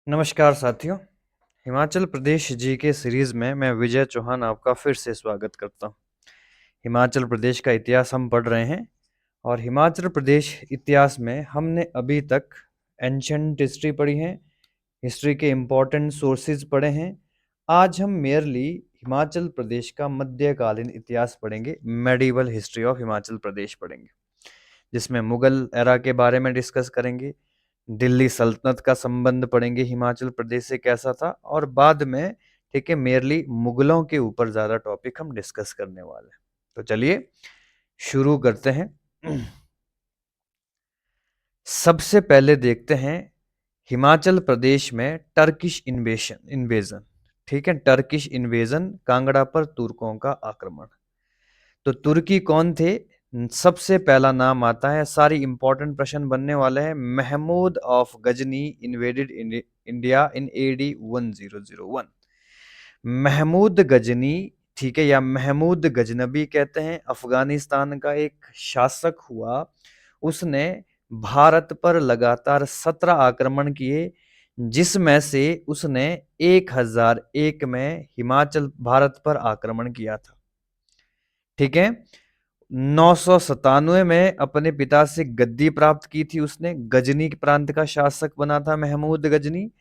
नमस्कार साथियों। Himachal Pradesh GK series में मैं विजय चौहान आपका फिर से स्वागत करता हूँ। हिमाचल प्रदेश का इतिहास हम पढ़ रहे हैं और हिमाचल प्रदेश इतिहास में हमने अभी तक एंशंट हिस्ट्री पढ़ी है, हिस्ट्री के इम्पोर्टेंट सोर्सेज पढ़े हैं। आज हम मेयरली हिमाचल प्रदेश का मध्यकालीन इतिहास पढ़ेंगे, medieval history of Himachal Pradesh पढ़ेंगे, जिसमें मुगल एरा के बारे में डिस्कस करेंगे, दिल्ली सल्तनत का संबंध पढ़ेंगे हिमाचल प्रदेश से कैसा था, और बाद में ठीक है मेयरली मुगलों के ऊपर ज़्यादा टॉपिक हम डिस्कस करने वाले हैं। तो चलिए शुरू करते हैं। सबसे पहले देखते हैं हिमाचल प्रदेश में टर्किश इन्वेजन। ठीक है, टर्किश इन्वेजन, कांगड़ा पर तुर्कों का आक्रमण। तो तुर्की कौन थे? सबसे पहला नाम आता है, सारी इंपॉर्टेंट प्रश्न बनने वाले हैं। Mahmud of Ghazni invaded India in AD 1001। Mahmud Ghazni, ठीक है, या महमूद गजनबी कहते हैं, अफगानिस्तान का एक शासक हुआ। उसने भारत पर लगातार 17 आक्रमण किए, जिसमें से उसने 1001 में हिमाचल भारत पर आक्रमण किया था। ठीक है, 997 में अपने पिता से गद्दी प्राप्त की थी उसने, गजनी प्रांत का शासक बना था महमूद गजनी।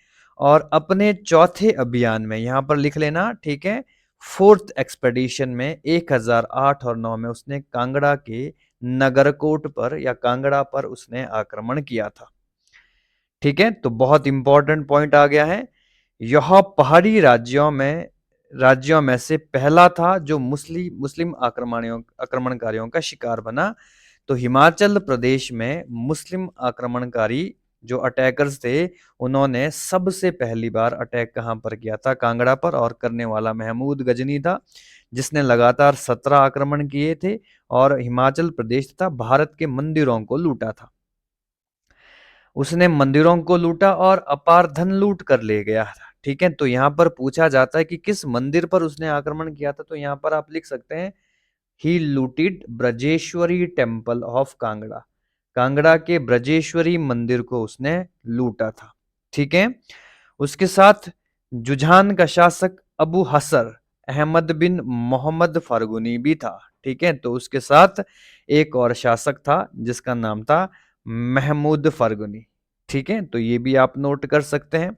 और अपने चौथे अभियान में, यहां पर लिख लेना, ठीक है, फोर्थ एक्सपेडिशन में 1008 और 9 में उसने कांगड़ा के नगरकोट पर या कांगड़ा पर उसने आक्रमण किया था। ठीक है, तो बहुत इंपॉर्टेंट पॉइंट आ गया है। यह पहाड़ी राज्यों में से पहला था जो मुस्लिम आक्रमणकारियों का शिकार बना। तो हिमाचल प्रदेश में मुस्लिम आक्रमणकारी जो अटैकर्स थे, उन्होंने सबसे पहली बार अटैक कहां पर किया था? कांगड़ा पर, और करने वाला महमूद गजनी था, जिसने लगातार 17 आक्रमण किए थे और हिमाचल प्रदेश तथा भारत के मंदिरों को लूटा था। उसने मंदिरों को लूटा और अपार धन लूट कर ले गया था। ठीक है, तो यहां पर पूछा जाता है कि किस मंदिर पर उसने आक्रमण किया था, तो यहां पर आप लिख सकते हैं, he looted Brajeshwari temple of Kangra. Kangra के ब्रजेश्वरी मंदिर को उसने लूटा था। ठीक है, उसके साथ जुझान का शासक अबू हसर अहमद बिन मोहम्मद फारगुनी भी था। ठीक है, तो उसके साथ एक और शासक था जिसका नाम था महमूद फारगुनी। ठीक है, तो ये भी आप नोट कर सकते हैं।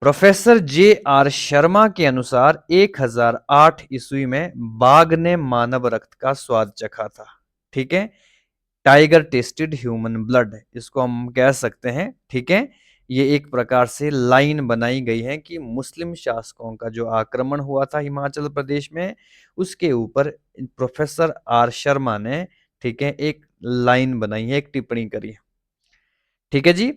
Professor JR. शर्मा के अनुसार 1008 ईस्वी में बाघ ने मानव रक्त का स्वाद चखा था। ठीक है, टाइगर टेस्टेड ह्यूमन ब्लड, इसको हम कह सकते हैं। ठीक है, ये एक प्रकार से लाइन बनाई गई है कि मुस्लिम शासकों का जो आक्रमण हुआ था हिमाचल प्रदेश में, उसके ऊपर प्रोफेसर आर शर्मा ने, ठीक है, एक लाइन बनाई है, एक टिप्पणी करी है। ठीक है जी।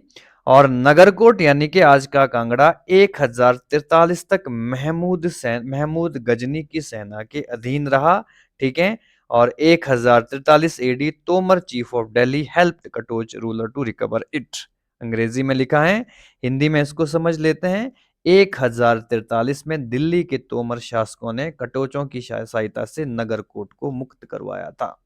और नगरकोट यानी कि आज का कांगड़ा 1043 तक महमूद गजनी की सेना के अधीन रहा। ठीक है, और 1043 AD Tomar chief of Delhi helped Katoch ruler to recover it. अंग्रेजी में लिखा है, हिंदी में इसको समझ लेते हैं। 1043 में दिल्ली के तोमर शासकों ने कटोचों की सहायता से नगरकोट को मुक्त करवाया था।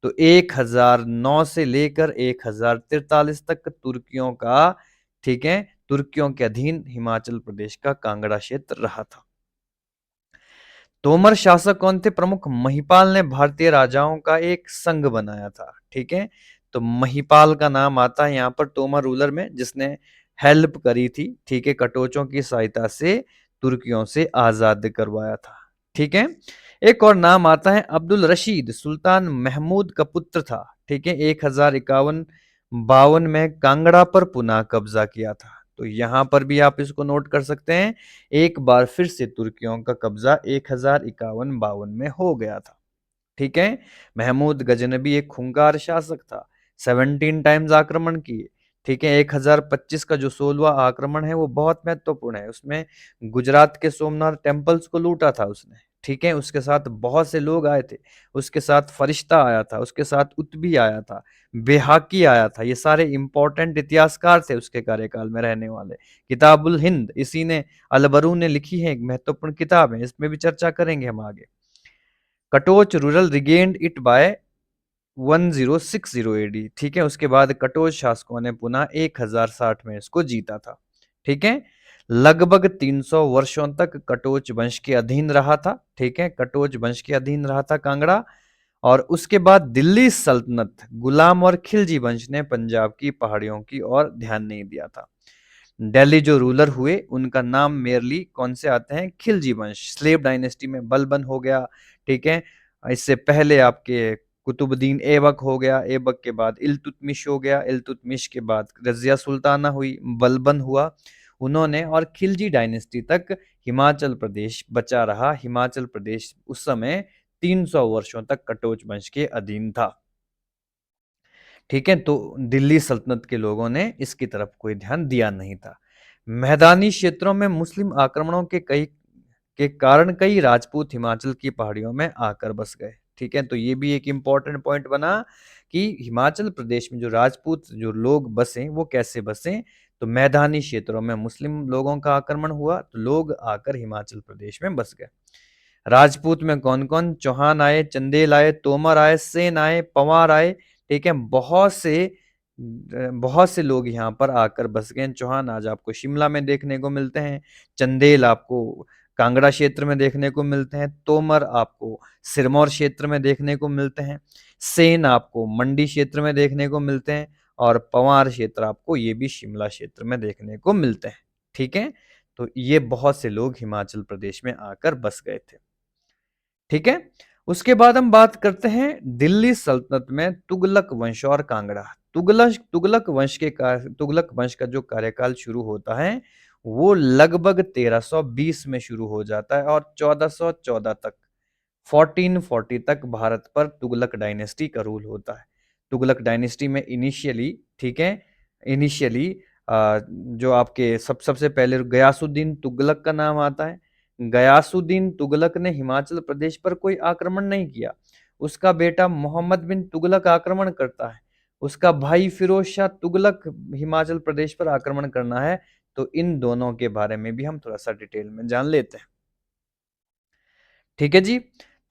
तो 1009 से लेकर 1043 तक तुर्कियों का, ठीक है, तुर्कियों के अधीन हिमाचल प्रदेश का कांगड़ा क्षेत्र रहा था। तोमर शासक कौन थे? प्रमुख महिपाल ने भारतीय राजाओं का एक संघ बनाया था। ठीक है, तो महिपाल का नाम आता है यहाँ पर तोमर रूलर में, जिसने हेल्प करी थी, ठीक है, कटोचों की सहायता से तुर्कियों से आजाद करवाया था। ठीक है, एक और नाम आता है अब्दुल रशीद, सुल्तान महमूद का पुत्र था। ठीक है, 1051-52 में कांगड़ा पर पुनः कब्जा किया था। तो यहां पर भी आप इसको नोट कर सकते हैं, एक बार फिर से तुर्कियों का कब्जा 1051-52 में हो गया था। ठीक है, महमूद गजनबी एक खूंखार शासक था, 17 टाइम्स आक्रमण किए। ठीक है, 1025 का जो 16वां आक्रमण है वो बहुत महत्वपूर्ण है। उसमें गुजरात के सोमनाथ टेम्पल्स को लूटा था उसने। ठीक है, उसके साथ बहुत से लोग आए थे, उसके साथ फरिश्ता आया था, उसके साथ उत्बी आया था, बेहाकी आया था। ये सारे इंपॉर्टेंट इतिहासकार थे उसके कार्यकाल में रहने वाले। किताबुल हिंद इसी ने, अलबरू ने लिखी है, एक महत्वपूर्ण किताब है, इसमें भी चर्चा करेंगे हम आगे। Katoch ruler regained it by 1060 AD. ठीक है, उसके बाद कटोच शासकों ने पुनः 1060 में इसको जीता था। ठीक है। लगभग 300 वर्षों तक कटोच वंश के अधीन रहा था, ठीक है, कटोच वंश के अधीन रहा था कांगड़ा। और उसके बाद दिल्ली सल्तनत, गुलाम और खिलजी वंश ने पंजाब की पहाड़ियों की ओर ध्यान नहीं दिया था। दिल्ली जो रूलर हुए उनका नाम मेयरली कौन से आते हैं, खिलजी वंश। स्लेव डायनेस्टी में बलबन हो गया, ठीक है। इससे पहले आपके कुतुबुद्दीन ऐबक हो गया, ऐबक के बाद इल्तुतमिश हो गया, इल्तुतमिश के बाद रजिया सुल्ताना हुई, बलबन हुआ उन्होंने, और खिलजी डायनेस्टी तक हिमाचल प्रदेश बचा रहा। हिमाचल प्रदेश उस समय 300 वर्षों तक कटोच वंश के अधीन था, ठीक है। तो दिल्ली सल्तनत के लोगों ने इसकी तरफ कोई ध्यान दिया नहीं था। मैदानी क्षेत्रों में मुस्लिम आक्रमणों के कारण कई राजपूत हिमाचल की पहाड़ियों में आकर बस गए, ठीक है। तो ये भी एक इंपॉर्टेंट पॉइंट बना कि हिमाचल प्रदेश में जो राजपूत जो लोग बसे वो कैसे बसे, तो मैदानी क्षेत्रों में मुस्लिम लोगों का आक्रमण हुआ तो लोग आकर हिमाचल प्रदेश में बस गए। राजपूत में कौन कौन, चौहान आए, चंदेल आए, तोमर आए, सेन आए, पंवार आए, ठीक है। बहुत से लोग यहाँ पर आकर बस गए। चौहान आज आपको शिमला में देखने को मिलते हैं, चंदेल आपको कांगड़ा क्षेत्र में देखने को मिलते हैं, तोमर आपको सिरमौर क्षेत्र में देखने को मिलते हैं, सेन आपको मंडी क्षेत्र में देखने को मिलते हैं, और पंवार क्षेत्र आपको ये भी शिमला क्षेत्र में देखने को मिलते हैं, ठीक है। तो ये बहुत से लोग हिमाचल प्रदेश में आकर बस गए थे, ठीक है। उसके बाद हम बात करते हैं दिल्ली सल्तनत में तुगलक वंश और कांगड़ा। तुगलक वंश का जो कार्यकाल शुरू होता है वो लगभग 1320 में शुरू हो जाता है और 1414 तक, 1440 तक भारत पर तुगलक डायनेस्टी का रूल होता है। तुगलक डायनेस्टी में इनिशियली, ठीक है, इनिशियली जो आपके सबसे पहले गयासुद्दीन तुगलक का नाम आता है। गयासुद्दीन तुगलक ने हिमाचल प्रदेश पर कोई आक्रमण नहीं किया, उसका बेटा मोहम्मद बिन तुगलक आक्रमण करता है। उसका भाई फिरोज शाह तुगलक हिमाचल प्रदेश पर आक्रमण करना है। तो इन दोनों के बारे में भी हम थोड़ा सा डिटेल में जान लेते हैं, ठीक है जी।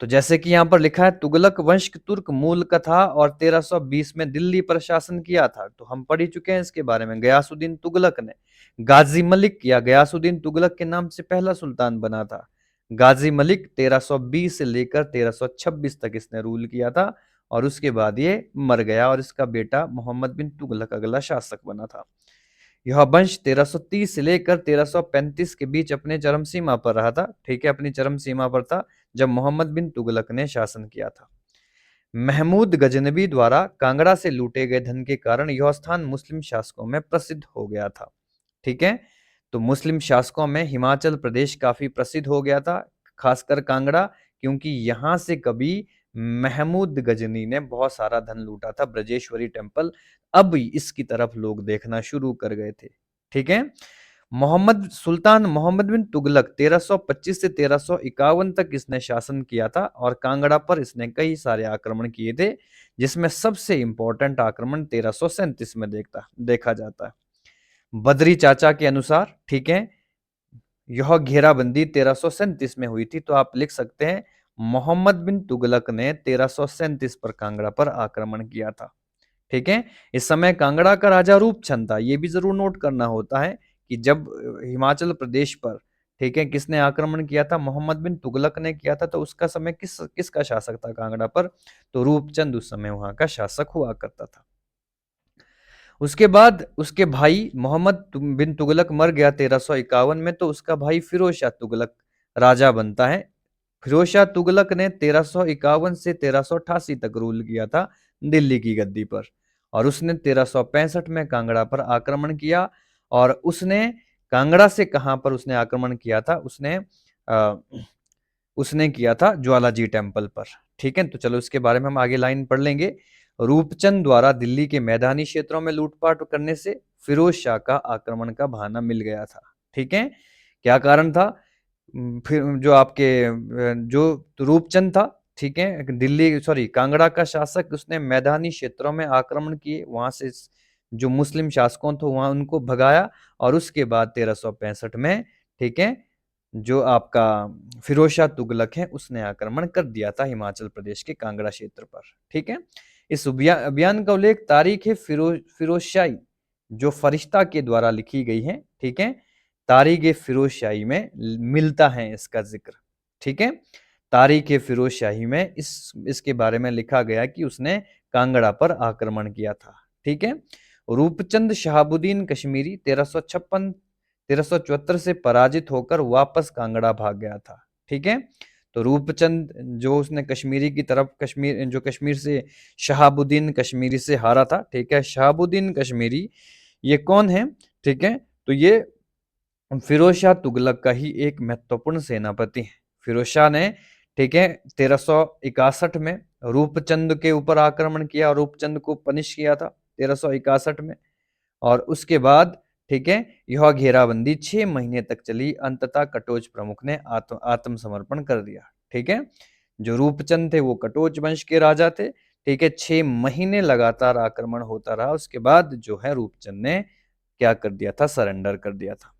तो जैसे कि यहाँ पर लिखा है, तुगलक वंश तुर्क मूल का था और 1320 में दिल्ली पर शासन किया था। तो हम पढ़ ही चुके हैं इसके बारे में। गयासुद्दीन तुगलक ने, गाजी मलिक या गयासुद्दीन तुगलक के नाम से पहला सुल्तान बना था। गाजी मलिक 1320 से लेकर 1326 तक इसने रूल किया था और उसके बाद ये मर गया और इसका बेटा मोहम्मद बिन तुगलक अगला शासक बना था। यह वंश 1330 से लेकर 1335 के बीच अपने चरम सीमा पर रहा था, ठीक है, अपनी चरम सीमा पर था जब मोहम्मद बिन तुगलक ने शासन किया था। महमूद गजनबी द्वारा कांगड़ा से लूटे गए धन के कारण यह स्थान मुस्लिम शासकों में प्रसिद्ध हो गया था, ठीक है। तो मुस्लिम शासकों में हिमाचल प्रदेश काफी प्रसिद्ध हो गया था, खासकर कांगड़ा, क्योंकि यहां से कभी महमूद गजनी ने बहुत सारा धन लूटा था। ब्रजेश्वरी टेम्पल अब इसकी तरफ लोग देखना शुरू कर गए थे, ठीक है। सुल्तान मोहम्मद बिन तुगलक 1325 से 1351 तक इसने शासन किया था और कांगड़ा पर इसने कई सारे आक्रमण किए थे, जिसमें सबसे इंपॉर्टेंट आक्रमण 1337 में देखा जाता है। बद्री चाचा के अनुसार, ठीक है, यह घेराबंदी 1337 में हुई थी। तो आप लिख सकते हैं मोहम्मद बिन तुगलक ने 1337 पर कांगड़ा पर आक्रमण किया था, ठीक है। इस समय कांगड़ा का राजा रूपचंद था। ये भी जरूर नोट करना होता है कि जब हिमाचल प्रदेश पर, ठीक है, किसने आक्रमण किया था, मोहम्मद बिन तुगलक ने किया था। तो उसका समय किसका शासक था कांगड़ा पर, तो रूपचंद उस समय वहां का शासक हुआ करता था। उसके बाद उसके भाई मोहम्मद बिन तुगलक मर गया 1351 में, तो उसका भाई फिरोज शाह तुगलक राजा बनता है। फिरोज शाह तुगलक ने 1351 से 1388 तक रूल किया था दिल्ली की गद्दी पर, और उसने 1365 में कांगड़ा पर आक्रमण किया। और उसने कांगड़ा से कहां पर उसने आक्रमण किया था, उसने किया था ज्वालाजी टेम्पल पर, ठीक है। तो चलो इसके बारे में हम आगे लाइन पढ़ लेंगे। रूपचंद द्वारा दिल्ली के मैदानी क्षेत्रों में लूटपाट करने से फिरोज शाह का आक्रमण का बहाना मिल गया था, ठीक है। क्या कारण था, फिर जो रूपचंद था, ठीक है, दिल्ली सॉरी कांगड़ा का शासक, उसने मैदानी क्षेत्रों में आक्रमण किए, वहां से जो मुस्लिम शासकों थे वहां उनको भगाया, और उसके बाद 1365 में, ठीक है, जो आपका फिरोज शाह तुगलक है उसने आक्रमण कर दिया था हिमाचल प्रदेश के कांगड़ा क्षेत्र पर, ठीक है। इस अभियान का उल्लेख तारीख है फिरोजशाही जो फरिश्ता के द्वारा लिखी गई है, ठीक है, तारीख फिरोज शाही में मिलता है इसका जिक्र, ठीक है। तारीख फिरोज शाही में इसके बारे में लिखा गया कि उसने कांगड़ा पर आक्रमण किया था, ठीक है। रूपचंद शहाबुद्दीन कश्मीरी 1374 से पराजित होकर वापस कांगड़ा भाग गया था, ठीक है। तो रूपचंद जो उसने कश्मीरी की तरफ कश्मीर से शहाबुद्दीन कश्मीरी से हारा था, ठीक है। शहाबुद्दीन कश्मीरी ये कौन है, ठीक है, तो ये फिरोज शाह तुगलक का ही एक महत्वपूर्ण सेनापति है। फिरोज शाह ने, ठीक है, 1361 में रूपचंद के ऊपर आक्रमण किया और रूपचंद को पनिश किया था 1361 में। और उसके बाद, ठीक है, यह घेराबंदी 6 महीने तक चली। अंततः कटोच प्रमुख ने आत्मसमर्पण कर दिया, ठीक है। जो रूपचंद थे वो कटोच वंश के राजा थे, ठीक है। 6 महीने लगातार आक्रमण होता रहा, उसके बाद जो है रूपचंद ने क्या कर दिया था, सरेंडर कर दिया था।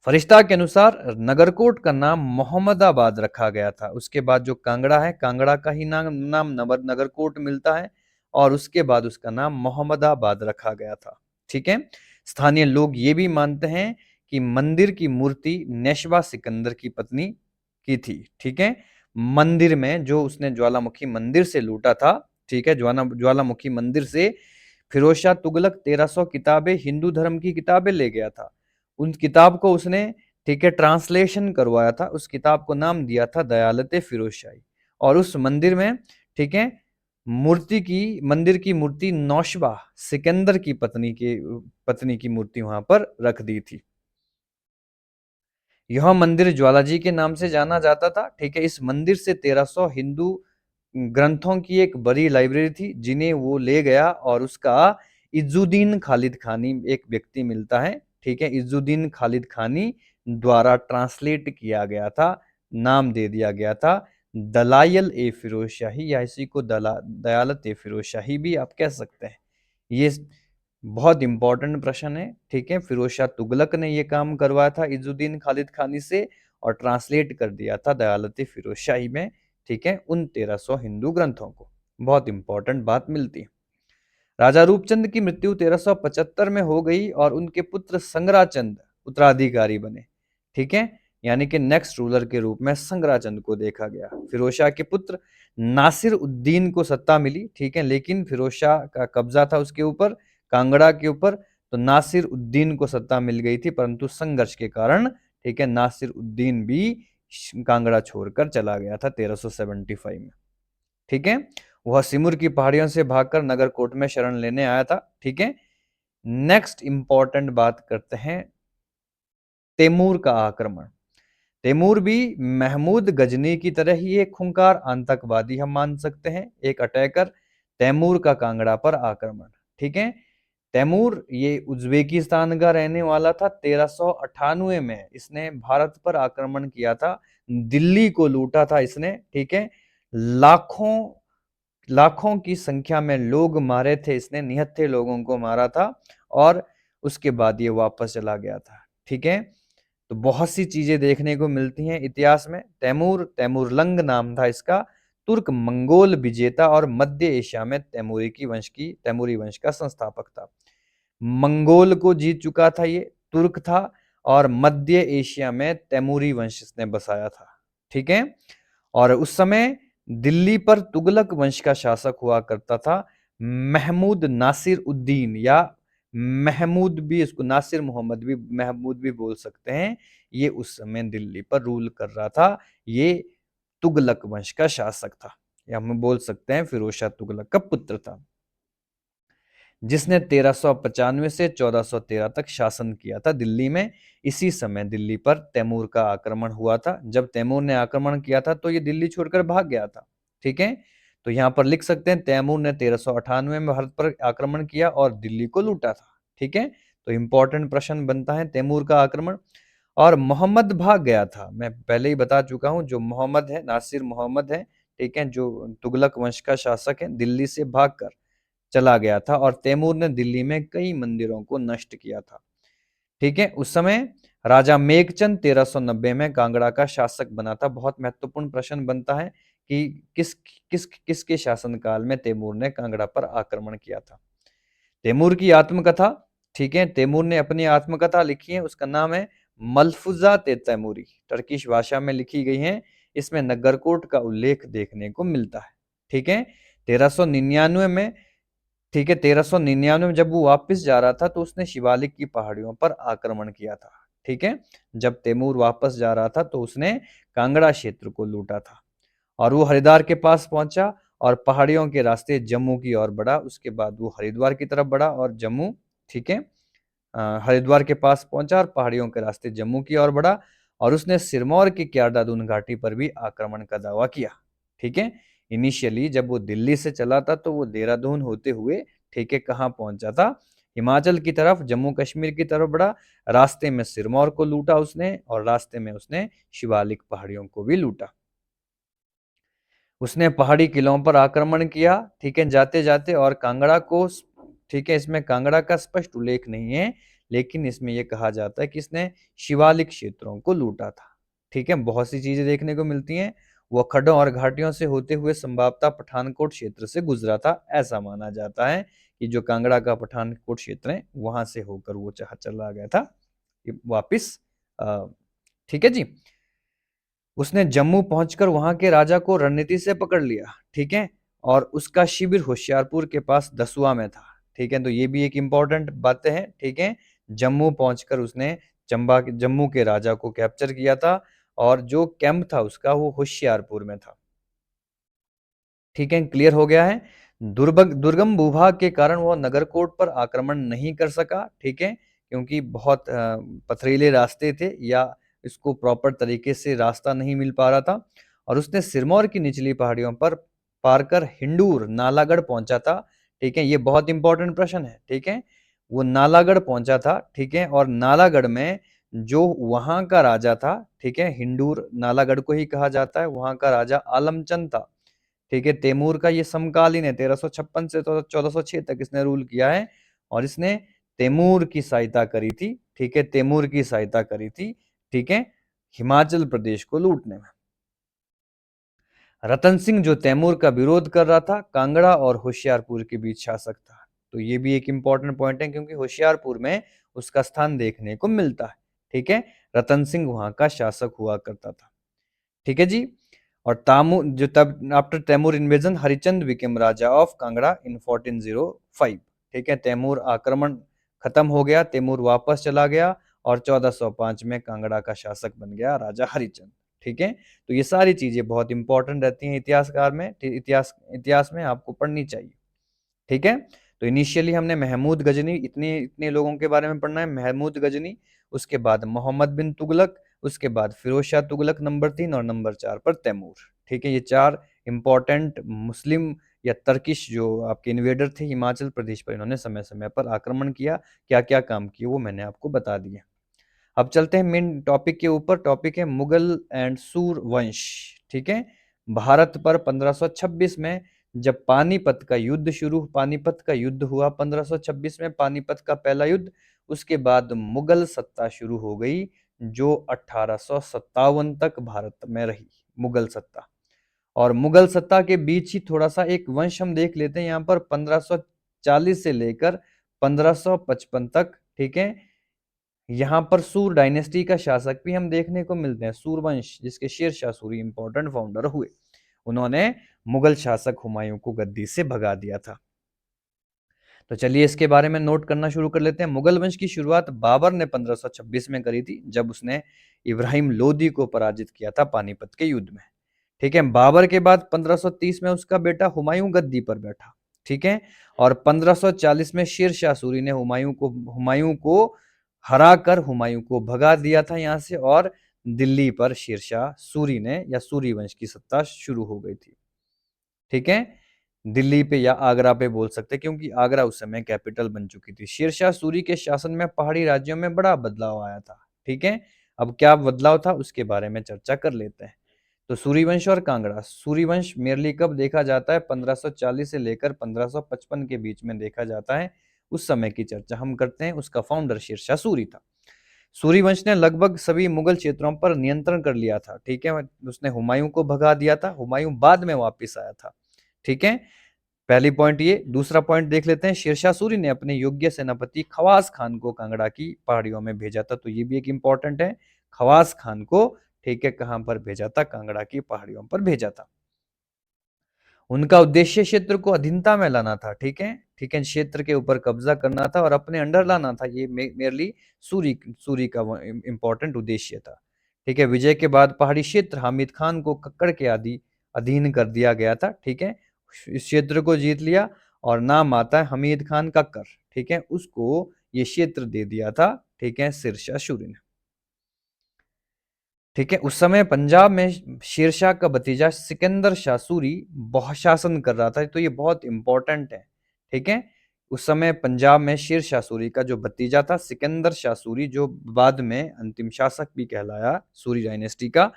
फरिश्ता के अनुसार नगरकोट का नाम मोहम्मदाबाद रखा गया था। उसके बाद जो कांगड़ा है, कांगड़ा का ही नाम नगरकोट मिलता है और उसके बाद उसका नाम मोहम्मदाबाद रखा गया था, ठीक है। स्थानीय लोग ये भी मानते हैं कि मंदिर की मूर्ति नेशवा सिकंदर की पत्नी की थी, ठीक है। मंदिर में जो उसने ज्वालामुखी मंदिर से लूटा था, ठीक है, ज्वालामुखी मंदिर से फिरोज शाह तुगलक 1300 किताबें, हिंदू धर्म की किताबें ले गया था। उन किताब को उसने, ठीक है, ट्रांसलेशन करवाया था। उस किताब को नाम दिया था दयालते फिरोज शाही। और उस मंदिर में, ठीक है, मंदिर की मूर्ति नौशबा सिकंदर की पत्नी की मूर्ति वहां पर रख दी थी। यह मंदिर ज्वालाजी के नाम से जाना जाता था, ठीक है। इस मंदिर से 1300 हिंदू ग्रंथों की एक बड़ी लाइब्रेरी थी जिन्हें वो ले गया और उसका इजुद्दीन खालिद खानी एक व्यक्ति मिलता है, ठीक है। इजुद्दीन खालिद खानी द्वारा ट्रांसलेट किया गया था, नाम दे दिया गया था दलायल ए फिरोज शाही, या इसी को दयालत ए फिरोज शाही भी आप कह सकते हैं। ये बहुत इंपॉर्टेंट प्रश्न है, ठीक है। फिरोज शाह तुगलक ने ये काम करवाया था इजुद्दीन खालिद खानी से और ट्रांसलेट कर दिया था दयालत ए फिरोज शाही में, ठीक है, उन 1300 हिंदू ग्रंथों को। बहुत इंपॉर्टेंट बात मिलती है। राजा रूपचंद की मृत्यु 1375 में हो गई और उनके पुत्र संग्राचंद उत्तराधिकारी बने, ठीक है। यानी कि नेक्स्ट रूलर के रूप में संग्राचंद को देखा गया। फिरोज शाह के पुत्र नासिर उद्दीन को सत्ता मिली, ठीक है, लेकिन फिरोज शाह का कब्जा था उसके ऊपर, कांगड़ा के ऊपर, तो नासिर उद्दीन को सत्ता मिल गई थी, परंतु संघर्ष के कारण, ठीक है, नासिर उद्दीन भी कांगड़ा छोड़कर चला गया था 1375 में, ठीक है। वह सिमुर की पहाड़ियों से भागकर नगरकोट में शरण लेने आया था, ठीक है। नेक्स्ट इंपॉर्टेंट बात करते हैं तैमूर का आक्रमण। तैमूर भी महमूद गजनी की तरह ही एक खूंखार आतंकवादी हम मान सकते हैं, एक अटैकर। तैमूर का कांगड़ा पर आक्रमण, ठीक है। तैमूर ये उज्बेकिस्तान का रहने वाला था। 1398 में इसने भारत पर आक्रमण किया था, दिल्ली को लूटा था इसने, ठीक है। लाखों लाखों की संख्या में लोग मारे थे इसने, निहत्थे लोगों को मारा था और उसके बाद ये वापस चला गया था, ठीक है। तो बहुत सी चीजें देखने को मिलती हैं इतिहास में। तैमूरलंग नाम था इसका, तुर्क मंगोल विजेता और मध्य एशिया में तैमूरी वंश का संस्थापक था। मंगोल को जीत चुका था ये, तुर्क था, और मध्य एशिया में तैमूरी वंश इसने बसाया था, ठीक है। और उस समय दिल्ली पर तुगलक वंश का शासक हुआ करता था महमूद नासिर उद्दीन, या महमूद भी, इसको नासिर मोहम्मद भी, महमूद भी बोल सकते हैं। ये उस समय दिल्ली पर रूल कर रहा था। ये तुगलक वंश का शासक था, या हम बोल सकते हैं फिरोज शाह तुगलक का पुत्र था, जिसने 1395 से 1413 तक शासन किया था दिल्ली में। इसी समय दिल्ली पर तैमूर का आक्रमण हुआ था। जब तैमूर ने आक्रमण किया था तो ये दिल्ली छोड़कर भाग गया था, ठीक है। तो यहाँ पर लिख सकते हैं तैमूर ने 1398 में भारत पर आक्रमण किया और दिल्ली को लूटा था, ठीक है। तो इंपॉर्टेंट प्रश्न बनता है तैमूर का आक्रमण। और मोहम्मद भाग गया था, मैं पहले ही बता चुका हूं, जो मोहम्मद है, नासिर मोहम्मद है, ठीक है, जो तुगलक वंश का शासक है, दिल्ली से भागकर चला गया था और तैमूर ने दिल्ली में कई मंदिरों को नष्ट किया था, ठीक है। उस समय राजा मेघचंद 1390 में कांगड़ा का शासक बना था। बहुत महत्वपूर्ण प्रश्न बनता है कि किसके शासनकाल में तैमूर ने कांगड़ा पर आक्रमण किया था। तैमूर की आत्मकथा, ठीक है, तैमूर ने अपनी आत्मकथा लिखी है, उसका नाम है मलफुजात तैमूरी, टर्किश भाषा में लिखी गई है। इसमें नगरकोट का उल्लेख देखने को मिलता है, ठीक है। 1399 में, ठीक है, 1399 में जब वो वापस जा रहा था तो उसने शिवालिक की पहाड़ियों पर आक्रमण किया था, ठीक है। जब तैमूर वापस जा रहा था तो उसने कांगड़ा क्षेत्र को लूटा था और वो हरिद्वार के पास पहुंचा और पहाड़ियों के रास्ते जम्मू की ओर बढ़ा। उसके बाद वो हरिद्वार की तरफ बढ़ा और जम्मू, ठीक है, हरिद्वार के पास पहुंचा और पहाड़ियों के रास्ते जम्मू की ओर बढ़ा और उसने सिरमौर की क्यारदादून घाटी पर भी आक्रमण का दावा किया, ठीक है। इनिशियली जब वो दिल्ली से चला था तो वो देहरादून होते हुए, ठीक है, कहाँ पहुंचा था, हिमाचल की तरफ, जम्मू कश्मीर की तरफ बढ़ा। रास्ते में सिरमौर को लूटा उसने और रास्ते में उसने शिवालिक पहाड़ियों को भी लूटा। उसने पहाड़ी किलों पर आक्रमण किया, ठीक है, जाते जाते, और कांगड़ा को, ठीक है, इसमें कांगड़ा का स्पष्ट उल्लेख नहीं है, लेकिन इसमें यह कहा जाता है कि इसने शिवालिक क्षेत्रों को लूटा था, ठीक है। बहुत सी चीजें देखने को मिलती हैं। वह खड्डों और घाटियों से होते हुए संभवतः पठानकोट क्षेत्र से गुजरा था, ऐसा माना जाता है कि जो कांगड़ा का पठानकोट क्षेत्र है वहां से होकर वो चला गया था वापिस, ठीक है जी। उसने जम्मू पहुंचकर वहां के राजा को रणनीति से पकड़ लिया, ठीक है, और उसका शिविर होशियारपुर के पास दसुआ में था, ठीक है। तो ये भी एक इंपॉर्टेंट बातें हैं, ठीक है। जम्मू पहुंचकर उसने जम्मू के राजा को कैप्चर किया था और जो कैंप था उसका वो होशियारपुर में था, ठीक है। क्लियर हो गया है। दुर्गम भूभाग के कारण वो नगरकोट पर आक्रमण नहीं कर सका, ठीक है, क्योंकि बहुत पथरीले रास्ते थे या इसको प्रॉपर तरीके से रास्ता नहीं मिल पा रहा था। और उसने सिरमौर की निचली पहाड़ियों पर पार कर हिंडूर नालागढ़ पहुंचा था, ठीक है। ये बहुत इंपॉर्टेंट प्रश्न है, ठीक है। वो नालागढ़ पहुंचा था, ठीक है, और नालागढ़ में जो वहां का राजा था, ठीक है, हिंडूर नालागढ़ को ही कहा जाता है, वहां का राजा आलमचंद था, ठीक है। तैमूर का ये समकालीन है, 1356 से 1406 तक इसने रूल किया है और इसने तैमूर की सहायता करी थी, ठीक है, तैमूर की सहायता करी थी, ठीक है, हिमाचल प्रदेश को लूटने में। रतन सिंह जो तैमूर का विरोध कर रहा था, कांगड़ा और होशियारपुर के बीच शासक था। तो ये भी एक इंपॉर्टेंट पॉइंट है क्योंकि होशियारपुर में उसका स्थान देखने को मिलता है, ठीक है। रतन सिंह वहां का शासक हुआ करता था, ठीक है जी। और तामू जो तब after Timur invasion Harichand became raja of Kangra in 1405, ठीक है। तैमूर आक्रमण खत्म हो गया, तैमूर वापस चला गया और 1405 में कांगड़ा का शासक बन गया राजा हरिचंद, ठीक है। तो ये सारी चीजें बहुत इंपॉर्टेंट रहती हैं इतिहासकार में, इतिहास में आपको पढ़नी चाहिए, ठीक है। तो इनिशियली हमने महमूद गजनी, इतने इतने लोगों के बारे में पढ़ना है, महमूद गजनी, उसके बाद मोहम्मद बिन तुगलक, उसके बाद फिरोज शाह तुगलक नंबर 3 और नंबर 4 पर तैमूर, ठीक है। ये 4 इंपॉर्टेंट मुस्लिम या तर्किश जो आपके इन्वेडर थे हिमाचल प्रदेश पर, इन्होंने समय समय पर आक्रमण किया, क्या क्या काम किए वो मैंने आपको बता दिया। अब चलते हैं मेन टॉपिक के ऊपर। टॉपिक है मुगल एंड सूर वंश, ठीक है। भारत पर 1526 में जब पानीपत का युद्ध हुआ 1526 में, पानीपत का पहला युद्ध, उसके बाद मुगल सत्ता शुरू हो गई जो 1857 तक भारत में रही, मुगल सत्ता। और मुगल सत्ता के बीच ही थोड़ा सा एक वंश हम देख लेते हैं यहाँ पर, 1540 से लेकर 1555 तक, ठीक है। यहाँ पर सूर डायनेस्टी का शासक भी हम देखने को मिलते हैं, सूरवंश, जिसके शेरशाह सूरी इंपॉर्टेंट फाउंडर हुए। उन्होंने मुगल शासक हुमायूं को गद्दी से भगा दिया था। तो चलिए इसके बारे में नोट करना शुरू कर लेते हैं। मुगल वंश की शुरुआत बाबर ने 1526 में करी थी, जब उसने इब्राहिम लोदी को पराजित किया था पानीपत के युद्ध में, ठीक है। बाबर के बाद 1530 में उसका बेटा हुमायूं गद्दी पर बैठा, ठीक है। और 1540 में शेरशाह सूरी ने हुमायूं को हराकर हुमायूं को भगा दिया था यहाँ से, और दिल्ली पर शेरशाह सूरी ने या सूरी वंश की सत्ता शुरू हो गई थी, ठीक है। दिल्ली पे या आगरा पे बोल सकते हैं क्योंकि आगरा उस समय कैपिटल बन चुकी थी। शेरशाह सूरी के शासन में पहाड़ी राज्यों में बड़ा बदलाव आया था, ठीक है। अब क्या बदलाव था उसके बारे में चर्चा कर लेते हैं। तो सूर्यवंश और कांगड़ा, सूर्यवंश मेरली कब देखा जाता है, 1540 से लेकर 1555 के बीच में देखा जाता है। उस समय की चर्चा हम करते हैं। उसका फाउंडर शेरशाह सूरी था। सूर्यवंश ने लगभग सभी मुगल क्षेत्रों पर नियंत्रण कर लिया था, ठीक है। उसने हुमायूं को भगा दिया था, हुमायूं बाद में वापिस आया था, ठीक है। पहली पॉइंट ये। दूसरा पॉइंट देख लेते हैं, शेरशाह सूरी ने अपने योग्य सेनापति खवास खान को कांगड़ा की पहाड़ियों में भेजा था, तो ये भी एक इंपॉर्टेंट है। खवास खान को, ठीक है, कहां पर भेजा था? कांगड़ा की पहाड़ियों पर भेजा था। उनका उद्देश्य क्षेत्र को अधीनता में लाना था, ठीक है, ठीक है, क्षेत्र के ऊपर कब्जा करना था और अपने अंडर लाना था। ये मेरली सूरी सूरी का इंपॉर्टेंट उद्देश्य था, ठीक है। विजय के बाद पहाड़ी क्षेत्र हामिद खान को कक्कड़ के आदि अधीन कर दिया गया था, ठीक है। इस क्षेत्र को जीत लिया और नाम आता है हमीद खान कक्कर, ठीक है, उसको ये क्षेत्र दे दिया था, ठीक है, शेरशाह सूरी ने, ठीक है। उस समय पंजाब में शेरशाह का भतीजा सिकंदर शाह सूरी बहुत शासन कर रहा था, तो ये बहुत इंपॉर्टेंट है, ठीक है। उस समय पंजाब में शेरशाह सूरी का जो भतीजा था सिकंदर शाह सूरी, जो बाद में अंतिम शासक भी कहलाया सूरी डायनेस्टी का,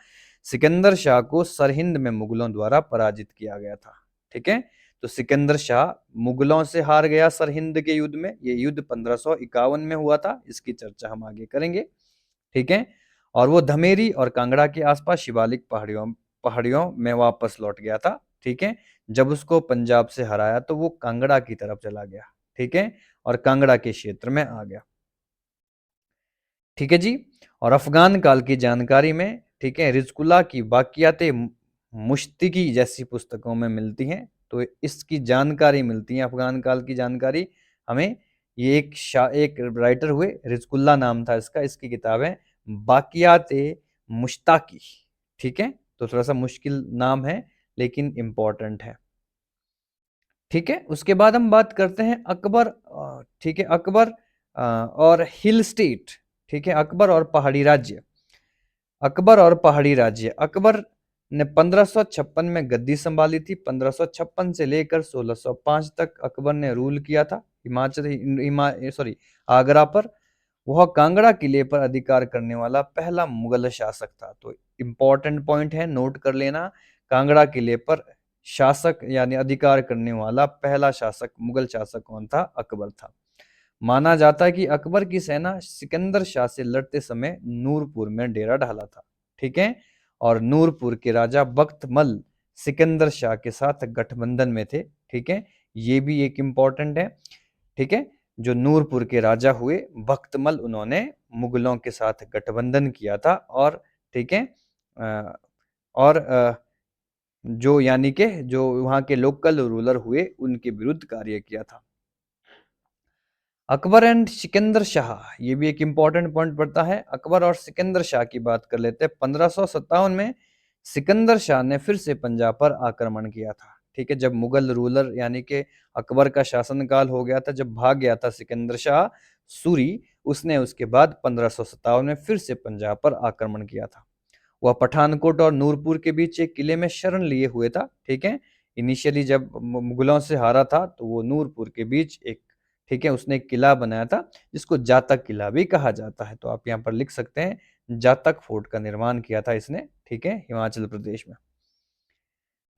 सिकंदर शाह को सरहिंद में मुगलों द्वारा पराजित किया गया था, ठीक है। तो सिकंदर शाह मुगलों से हार गया सरहिंद के युद्ध में। ये युद्ध 1551 में हुआ था, इसकी चर्चा हम आगे करेंगे, ठीक है। और वो धमेरी और कांगड़ा के आसपास शिवालिक पहाड़ियों पहाड़ियों में वापस लौट गया था, ठीक है। जब उसको पंजाब से हराया तो वो कांगड़ा की तरफ चला गया, ठीक है, और कांगड़ा के क्षेत्र में आ गया, ठीक है जी। और अफगान काल की जानकारी में, ठीक है, रिजकुल्ला की वाकियाते मुश्तिकी जैसी पुस्तकों में मिलती हैं, तो इसकी जानकारी मिलती है, अफगान काल की जानकारी हमें। ये एक राइटर हुए, रिजकुल्ला नाम था इसका, इसकी किताब है बाकियाते मुश्ताकी, ठीक है। तो थोड़ा सा मुश्किल नाम है लेकिन इंपॉर्टेंट है, ठीक है। उसके बाद हम बात करते हैं अकबर, ठीक है, अकबर और हिल स्टेट, ठीक है, अकबर और पहाड़ी राज्य। अकबर और पहाड़ी राज्य। अकबर ने 1556 में गद्दी संभाली थी। 1556 से लेकर 1605 तक अकबर ने रूल किया था आगरा पर। वह कांगड़ा किले पर अधिकार करने वाला पहला मुगल शासक था। तो इंपॉर्टेंट पॉइंट है, नोट कर लेना, कांगड़ा किले पर शासक यानी अधिकार करने वाला पहला शासक, मुगल शासक कौन था? अकबर था। माना जाता है कि अकबर की सेना सिकंदर शाह से लड़ते समय नूरपुर में डेरा डाला था, ठीक है। और नूरपुर के राजा बख्तमल सिकंदर शाह के साथ गठबंधन में थे, ठीक है। ये भी एक इंपॉर्टेंट है, ठीक है। जो नूरपुर के राजा हुए बख्तमल, उन्होंने मुगलों के साथ गठबंधन किया था और, ठीक है, और जो यानी के जो वहां के लोकल रूलर हुए उनके विरुद्ध कार्य किया था। अकबर एंड सिकंदर शाह, ये भी एक इंपॉर्टेंट पॉइंट पड़ता है। अकबर और सिकंदर शाह की बात कर लेते हैं। 1557 में सिकंदर शाह ने फिर से पंजाब पर आक्रमण किया था, ठीक है। जब मुगल रूलर यानी कि अकबर का शासनकाल हो गया था, जब भाग गया था सिकंदर शाह सूरी, उसने उसके बाद 1557 में फिर से पंजाब पर आक्रमण किया था। वह पठानकोट और नूरपुर के बीच एक किले में शरण लिए हुए था, ठीक है। इनिशियली जब मुगलों से हारा था तो वो नूरपुर के बीच एक, ठीक है, उसने एक किला बनाया था जिसको जातक किला भी कहा जाता है। तो आप यहाँ पर लिख सकते हैं, जातक फोर्ट का निर्माण किया था इसने, ठीक है, हिमाचल प्रदेश में।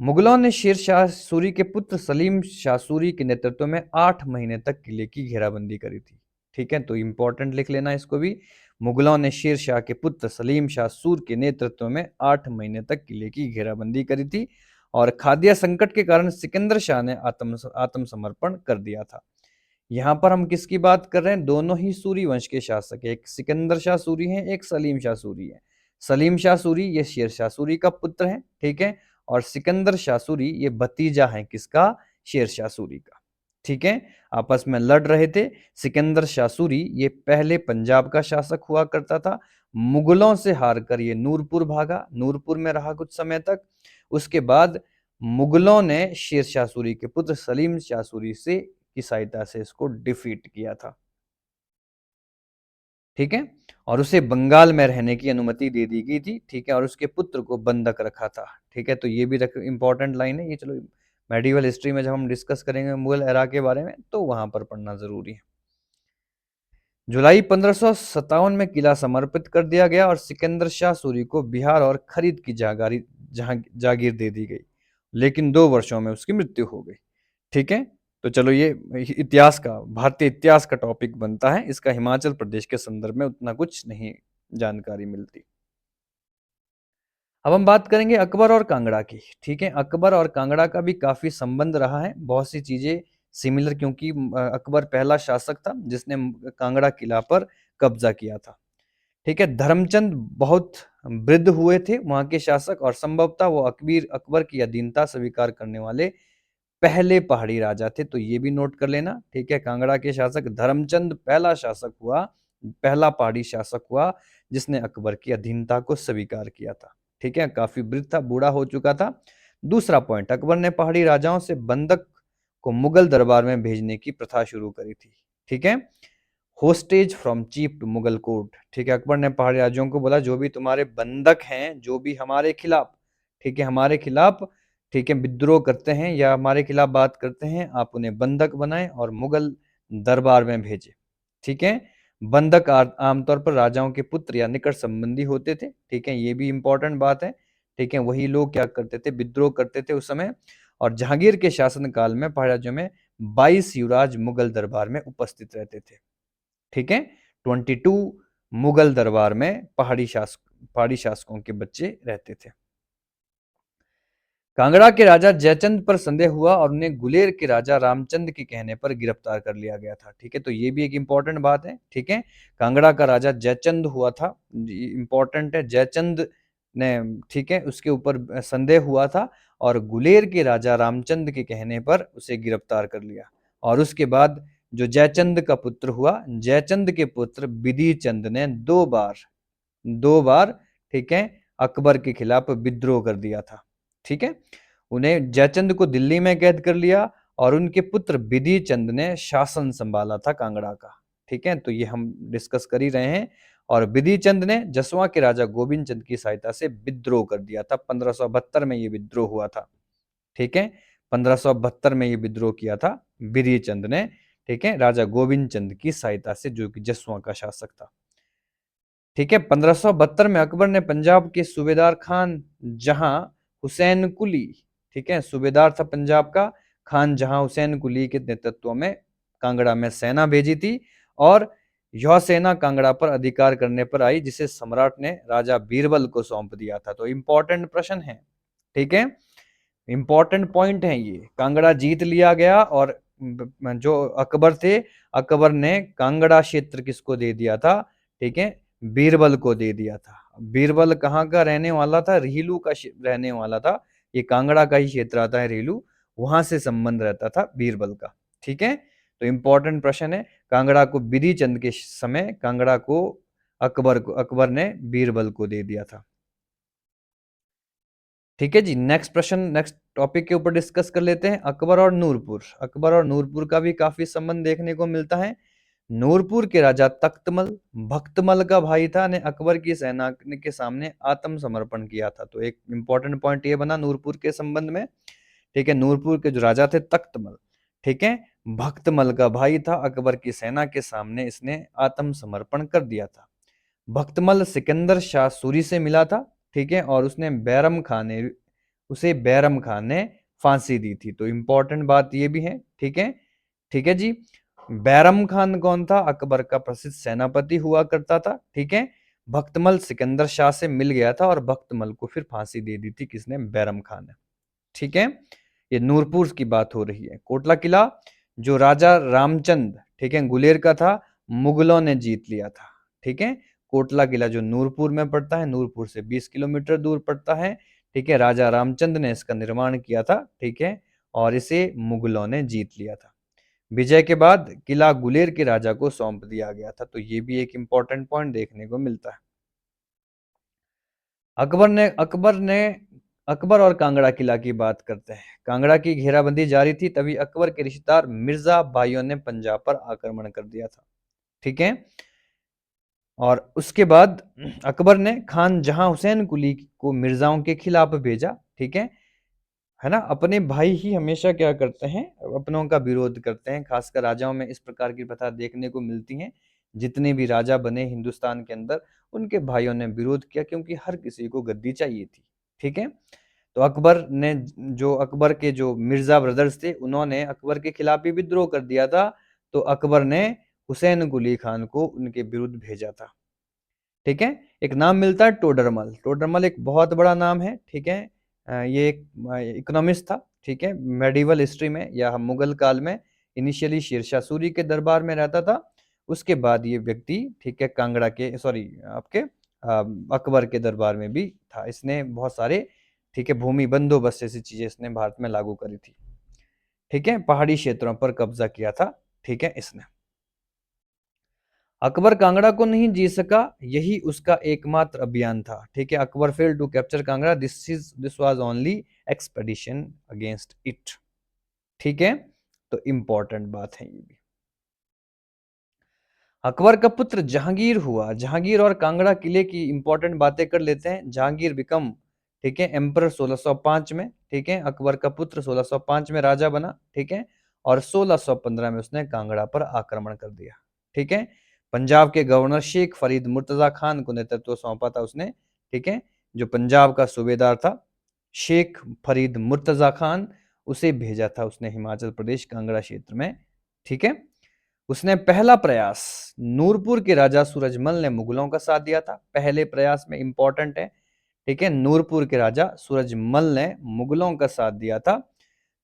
मुगलों ने शेर शाह सूरी के पुत्र सलीम शाह सूरी के नेतृत्व में 8 महीने तक किले की घेराबंदी करी थी, ठीक है। तो इंपॉर्टेंट लिख लेना इसको भी। मुगलों ने शेर शाह के पुत्र सलीम शाह सूर के नेतृत्व में 8 महीने तक किले की घेराबंदी करी थी और खाद्य संकट के कारण सिकंदर शाह ने आत्मसमर्पण कर दिया था। यहाँ पर हम किसकी बात कर रहे हैं? दोनों ही सूरी वंश के शासक, एक सिकंदर शाह सूरी हैं, एक सलीम शाह सूरी है। सलीम शाह सूरी ये शेर शाह सूरी का पुत्र है, ठीक है, और सिकंदर शाह सूरी ये भतीजा है किसका? शेर शाह सूरी का, ठीक है। आपस में लड़ रहे थे। सिकंदर शाह सूरी ये पहले पंजाब का शासक हुआ करता था। मुगलों से हार कर ये नूरपुर भागा, नूरपुर में रहा कुछ समय तक। उसके बाद मुगलों ने शेर शाह सूरी के पुत्र सलीम शाह सूरी से की सहायता से इसको डिफीट किया था, ठीक है, और उसे बंगाल में रहने की अनुमति दे दी गई थी, ठीक है, और उसके पुत्र को बंधक रखा था, ठीक है। तो ये भी इंपॉर्टेंट लाइन है ये। चलो मेडिवल हिस्ट्री में जब हम डिस्कस करेंगे मुगल एरा के बारे में तो वहां पर पढ़ना जरूरी है। जुलाई 1557 में किला समर्पित कर दिया गया और सिकंदर शाह सूरी को बिहार और खरीद की जागीर दे दी गई, लेकिन 2 वर्षों में उसकी मृत्यु हो गई, ठीक है। तो चलो ये इतिहास का, भारतीय इतिहास का टॉपिक बनता है, इसका हिमाचल प्रदेश के संदर्भ में उतना कुछ नहीं जानकारी मिलती। अब हम बात करेंगे अकबर और कांगड़ा की, ठीक है। अकबर और कांगड़ा का भी काफी संबंध रहा है, बहुत सी चीजें सिमिलर, क्योंकि अकबर पहला शासक था जिसने कांगड़ा किला पर कब्जा किया था, ठीक है। धर्मचंद बहुत वृद्ध हुए थे वहां के शासक, और संभवतः वो अकबर की अधीनता स्वीकार करने वाले पहले पहाड़ी राजा थे, तो ये भी नोट कर लेना, ठीक है। कांगड़ा के शासक धर्मचंद पहला शासक हुआ, पहला पहाड़ी शासक हुआ जिसने अकबर की अधीनता को स्वीकार किया था, ठीक है। काफी वृद्ध था, बूढ़ा हो चुका था। दूसरा पॉइंट, अकबर ने पहाड़ी राजाओं से बंधक को मुगल दरबार में भेजने की प्रथा शुरू करी थी, ठीक है। Hostage from chief to Mughal court, ठीक है। अकबर ने पहाड़ी राजाओं को बोला जो भी तुम्हारे बंधक हैं, जो भी हमारे खिलाफ, ठीक है, हमारे खिलाफ, ठीक है, विद्रोह करते हैं या हमारे खिलाफ बात करते हैं, आप उन्हें बंधक बनाएं और मुगल दरबार में भेजें, ठीक है। बंधक आमतौर पर राजाओं के पुत्र या निकट संबंधी होते थे, ठीक है, ये भी इंपॉर्टेंट बात है, ठीक है। वही लोग क्या करते थे, विद्रोह करते थे उस समय। और जहांगीर के शासनकाल में पहाड़ी राज्यों में 22 युवराज मुगल दरबार में उपस्थित रहते थे, ठीक है। 22 मुगल दरबार में पहाड़ी शासकों के बच्चे रहते थे। कांगड़ा के राजा जयचंद पर संदेह हुआ और उन्हें गुलेर के राजा रामचंद के कहने पर गिरफ्तार कर लिया गया था, ठीक है। तो ये भी एक इंपॉर्टेंट बात है, ठीक है। कांगड़ा का राजा जयचंद हुआ था, इंपॉर्टेंट है, जयचंद ने, ठीक है, उसके ऊपर संदेह हुआ था और गुलेर के राजा रामचंद के कहने पर उसे गिरफ्तार कर लिया। और उसके बाद जो जयचंद का पुत्र हुआ, जयचंद के पुत्र बिधि चंद ने दो बार, ठीक है, अकबर के खिलाफ विद्रोह कर दिया था, ठीक है। उन्हें जयचंद को दिल्ली में कैद कर लिया और उनके पुत्र बिधि चंद ने शासन संभाला था कांगड़ा का, ठीक है। तो ये हम डिस्कस कर ही रहे हैं। और बिधि चंद ने जसवा के राजा गोविंद चंद की सहायता से विद्रोह कर दिया था, 1572 में ये विद्रोह हुआ था, ठीक है। 1572 में ये विद्रोह किया था बिधि चंद ने, ठीक है, राजा गोविंद चंद की सहायता से, जो कि जसवा का शासक था, ठीक है। 1572 में अकबर ने पंजाब के सूबेदार खान जहां हुसैन कुली, ठीक है, सूबेदार था पंजाब का, खान जहां हुसैन कुली के नेतृत्व में कांगड़ा में सेना भेजी थी। और यह सेना कांगड़ा पर अधिकार करने पर आई, जिसे सम्राट ने राजा बीरबल को सौंप दिया था। तो इंपॉर्टेंट प्रश्न है, ठीक है, इंपॉर्टेंट पॉइंट है ये। कांगड़ा जीत लिया गया और जो अकबर थे, अकबर ने कांगड़ा क्षेत्र किसको दे दिया था, ठीक है, बीरबल को दे दिया था। बीरबल कहाँ का रहने वाला था, रिहिलू का रहने वाला था, ये कांगड़ा का ही क्षेत्र आता है रिहिलू, वहां से संबंध रहता था बीरबल का, ठीक है। तो इंपॉर्टेंट प्रश्न है, कांगड़ा को बिधि चंद के समय कांगड़ा को अकबर ने बीरबल को दे दिया था, ठीक है जी। नेक्स्ट प्रश्न, नेक्स्ट टॉपिक के ऊपर डिस्कस कर लेते हैं, अकबर और नूरपुर। अकबर और नूरपुर का भी काफी संबंध देखने को मिलता है। नूरपुर के राजा तख्तमल भक्तमल का भाई था, ने अकबर की सेना के सामने आत्मसमर्पण किया था। तो एक इंपॉर्टेंट पॉइंट ये बना नूरपुर के संबंध में, ठीक है। नूरपुर के जो राजा थे तख्तमल, ठीक है, भक्तमल का भाई था, अकबर की सेना के सामने इसने आत्मसमर्पण कर दिया था। भक्तमल सिकंदर शाह सूरी से मिला था, ठीक है, और उसे बैरम खान ने फांसी दी थी। तो इंपॉर्टेंट बात ये भी है, ठीक है, ठीक है जी। बैरम खान कौन था, अकबर का प्रसिद्ध सेनापति हुआ करता था, ठीक है। भक्तमल सिकंदर शाह से मिल गया था और भक्तमल को फिर फांसी दे दी थी, किसने, बैरम खान ने, ठीक है। ये नूरपुर की बात हो रही है। कोटला किला जो राजा रामचंद, ठीक है, गुलेर का था, मुगलों ने जीत लिया था, ठीक है। कोटला किला जो नूरपुर में पड़ता है, नूरपुर से 20 किलोमीटर दूर पड़ता है, ठीक है। राजा रामचंद ने इसका निर्माण किया था, ठीक है, और इसे मुगलों ने जीत लिया था। विजय के बाद किला गुलेर के राजा को सौंप दिया गया था। तो ये भी एक इंपॉर्टेंट पॉइंट देखने को मिलता है। अकबर और कांगड़ा किला की बात करते हैं। कांगड़ा की घेराबंदी जारी थी, तभी अकबर के रिश्तेदार मिर्जा भाइयों ने पंजाब पर आक्रमण कर दिया था, ठीक है। और उसके बाद अकबर ने खान जहां हुसैन कुली को मिर्जाओं के खिलाफ भेजा, ठीक है ना। अपने भाई ही हमेशा क्या करते हैं, अपनों का विरोध करते हैं, खासकर राजाओं में इस प्रकार की प्रथा देखने को मिलती है। जितने भी राजा बने हिंदुस्तान के अंदर, उनके भाइयों ने विरोध किया, क्योंकि हर किसी को गद्दी चाहिए थी, ठीक है। तो अकबर ने, जो अकबर के जो मिर्जा ब्रदर्स थे, उन्होंने अकबर के खिलाफ भी विद्रोह कर दिया था। तो अकबर ने हुसैन कुली खान को उनके विरुद्ध भेजा था। ठीक है। एक नाम मिलता है टोडरमल। टोडरमल एक बहुत बड़ा नाम है, ठीक है। ये एक इकोनॉमिस्ट था, ठीक है। मेडिवल हिस्ट्री में या मुगल काल में इनिशियली शेरशाह सूरी के दरबार में रहता था। उसके बाद ये व्यक्ति, ठीक है, कांगड़ा के सॉरी आपके अकबर के दरबार में भी था। इसने बहुत सारे, ठीक है, भूमि बंदोबस्त जैसी चीजें इसने भारत में लागू करी थी, ठीक है। पहाड़ी क्षेत्रों पर कब्जा किया था, ठीक है, इसने। अकबर कांगड़ा को नहीं जीत सका, यही उसका एकमात्र अभियान था, ठीक है। Akbar failed to capture Kangra, this was only expedition against it, ठीक है। तो इंपॉर्टेंट बात है ये भी। अकबर का पुत्र जहांगीर हुआ। जहांगीर और कांगड़ा किले की इंपॉर्टेंट बातें कर लेते हैं। जहांगीर बिकम, ठीक है, एम्पर 1605 में, ठीक है। अकबर का पुत्र 1605 में राजा बना, ठीक है। और 1615 में उसने कांगड़ा पर आक्रमण कर दिया, ठीक है। पंजाब के गवर्नर शेख फरीद मुर्तजा खान को नेतृत्व सौंपा था उसने, ठीक है। जो पंजाब का सूबेदार था शेख फरीद मुर्तजा खान, उसे भेजा था उसने हिमाचल प्रदेश कांगड़ा क्षेत्र में, ठीक है। उसने पहला प्रयास, नूरपुर के राजा सूरजमल ने मुगलों का साथ दिया था। पहले प्रयास में इंपॉर्टेंट है, ठीक है। नूरपुर के राजा सूरजमल ने मुगलों का साथ दिया था।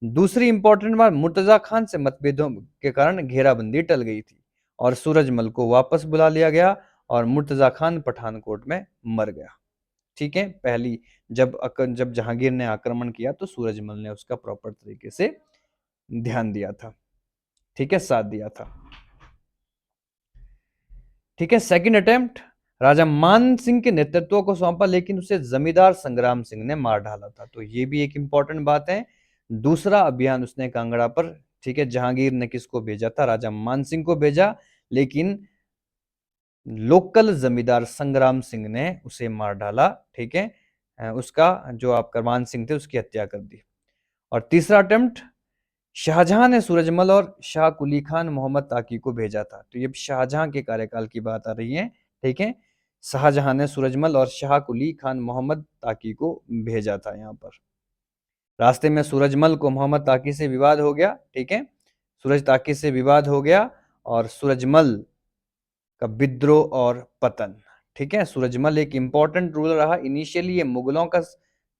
दूसरी इंपॉर्टेंट बात, मुर्तजा खान से मतभेदों के कारण घेराबंदी टल गई थी और सूरजमल को वापस बुला लिया गया और मुर्तजा खान पठानकोट में मर गया, ठीक है। पहली जब जहांगीर ने आक्रमण किया तो सूरजमल ने उसका प्रॉपर तरीके से ध्यान दिया था, ठीक है, साथ दिया था, ठीक है। सेकंड अटेम्प्ट राजा मान सिंह के नेतृत्व को सौंपा, लेकिन उसे जमींदार संग्राम सिंह ने मार डाला था। तो ये भी एक इंपॉर्टेंट बात है। दूसरा अभियान उसने कांगड़ा पर, ठीक है। जहांगीर ने किसको भेजा था? राजा मान सिंह को भेजा, लेकिन लोकल जमींदार संग्राम सिंह ने उसे मार डाला, ठीक है। उसका जो आपका मान सिंह थे उसकी हत्या कर दी। और तीसरा अटेम्प्ट शाहजहां ने सूरजमल और शाह कुली खान मोहम्मद ताकी को भेजा था। तो ये शाहजहां के कार्यकाल की बात आ रही है, ठीक है। शाहजहां ने सूरजमल और शाह कुली खान मोहम्मद ताकी को भेजा था यहाँ पर। रास्ते में सूरजमल को मोहम्मद ताकी से विवाद हो गया, ठीक है। सूरज ताकी से विवाद हो गया और सूरजमल का विद्रोह और पतन, ठीक है। सूरजमल एक इंपॉर्टेंट रूलर रहा। इनिशियली ये मुगलों का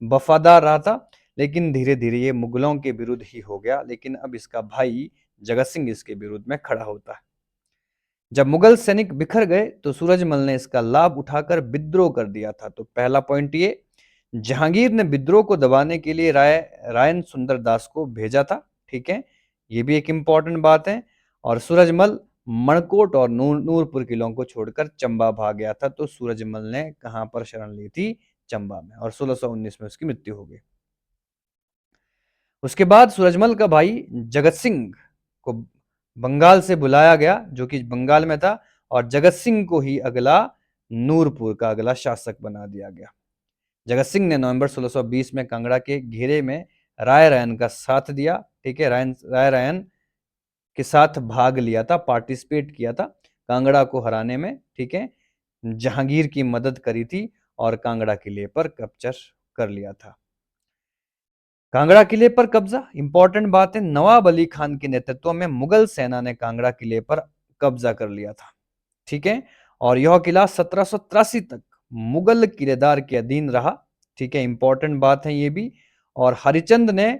वफादार रहा था, लेकिन धीरे धीरे ये मुगलों के विरुद्ध ही हो गया। लेकिन अब इसका भाई जगत सिंह इसके विरुद्ध में खड़ा होता है। जब मुगल सैनिक बिखर गए तो सूरजमल ने इसका लाभ उठाकर विद्रोह कर दिया था। तो पहला पॉइंट ये, जहांगीर ने विद्रोह को दबाने के लिए रायन सुंदर दास को भेजा था, ठीक है। ये भी एक इंपॉर्टेंट बात है। और सूरजमल मणकोट और नूरपुर किलों को छोड़कर चंबा भाग गया था। तो सूरजमल ने कहां पर शरण ली थी? चंबा में, और 1619 में उसकी मृत्यु हो गई। उसके बाद सूरजमल का भाई जगत सिंह को बंगाल से बुलाया गया, जो कि बंगाल में था, और जगत सिंह को ही अगला नूरपुर का अगला शासक बना दिया गया। जगत सिंह ने नवंबर 1620 में कांगड़ा के घेरे में राय रैन का साथ दिया, ठीक है। राय रैन के साथ भाग लिया था, पार्टिसिपेट किया था कांगड़ा को हराने में, ठीक है। जहांगीर की मदद करी थी और कांगड़ा किले पर कब्जा कर लिया था। कांगड़ा किले पर कब्जा, इंपॉर्टेंट बात है। नवाब अली खान के नेतृत्व में मुगल सेना ने कांगड़ा किले पर कब्जा कर लिया था, ठीक है। और यह किला 1783 तक मुगल किलेदार के अधीन रहा, ठीक है। इंपॉर्टेंट बात है ये भी। और हरिचंद ने,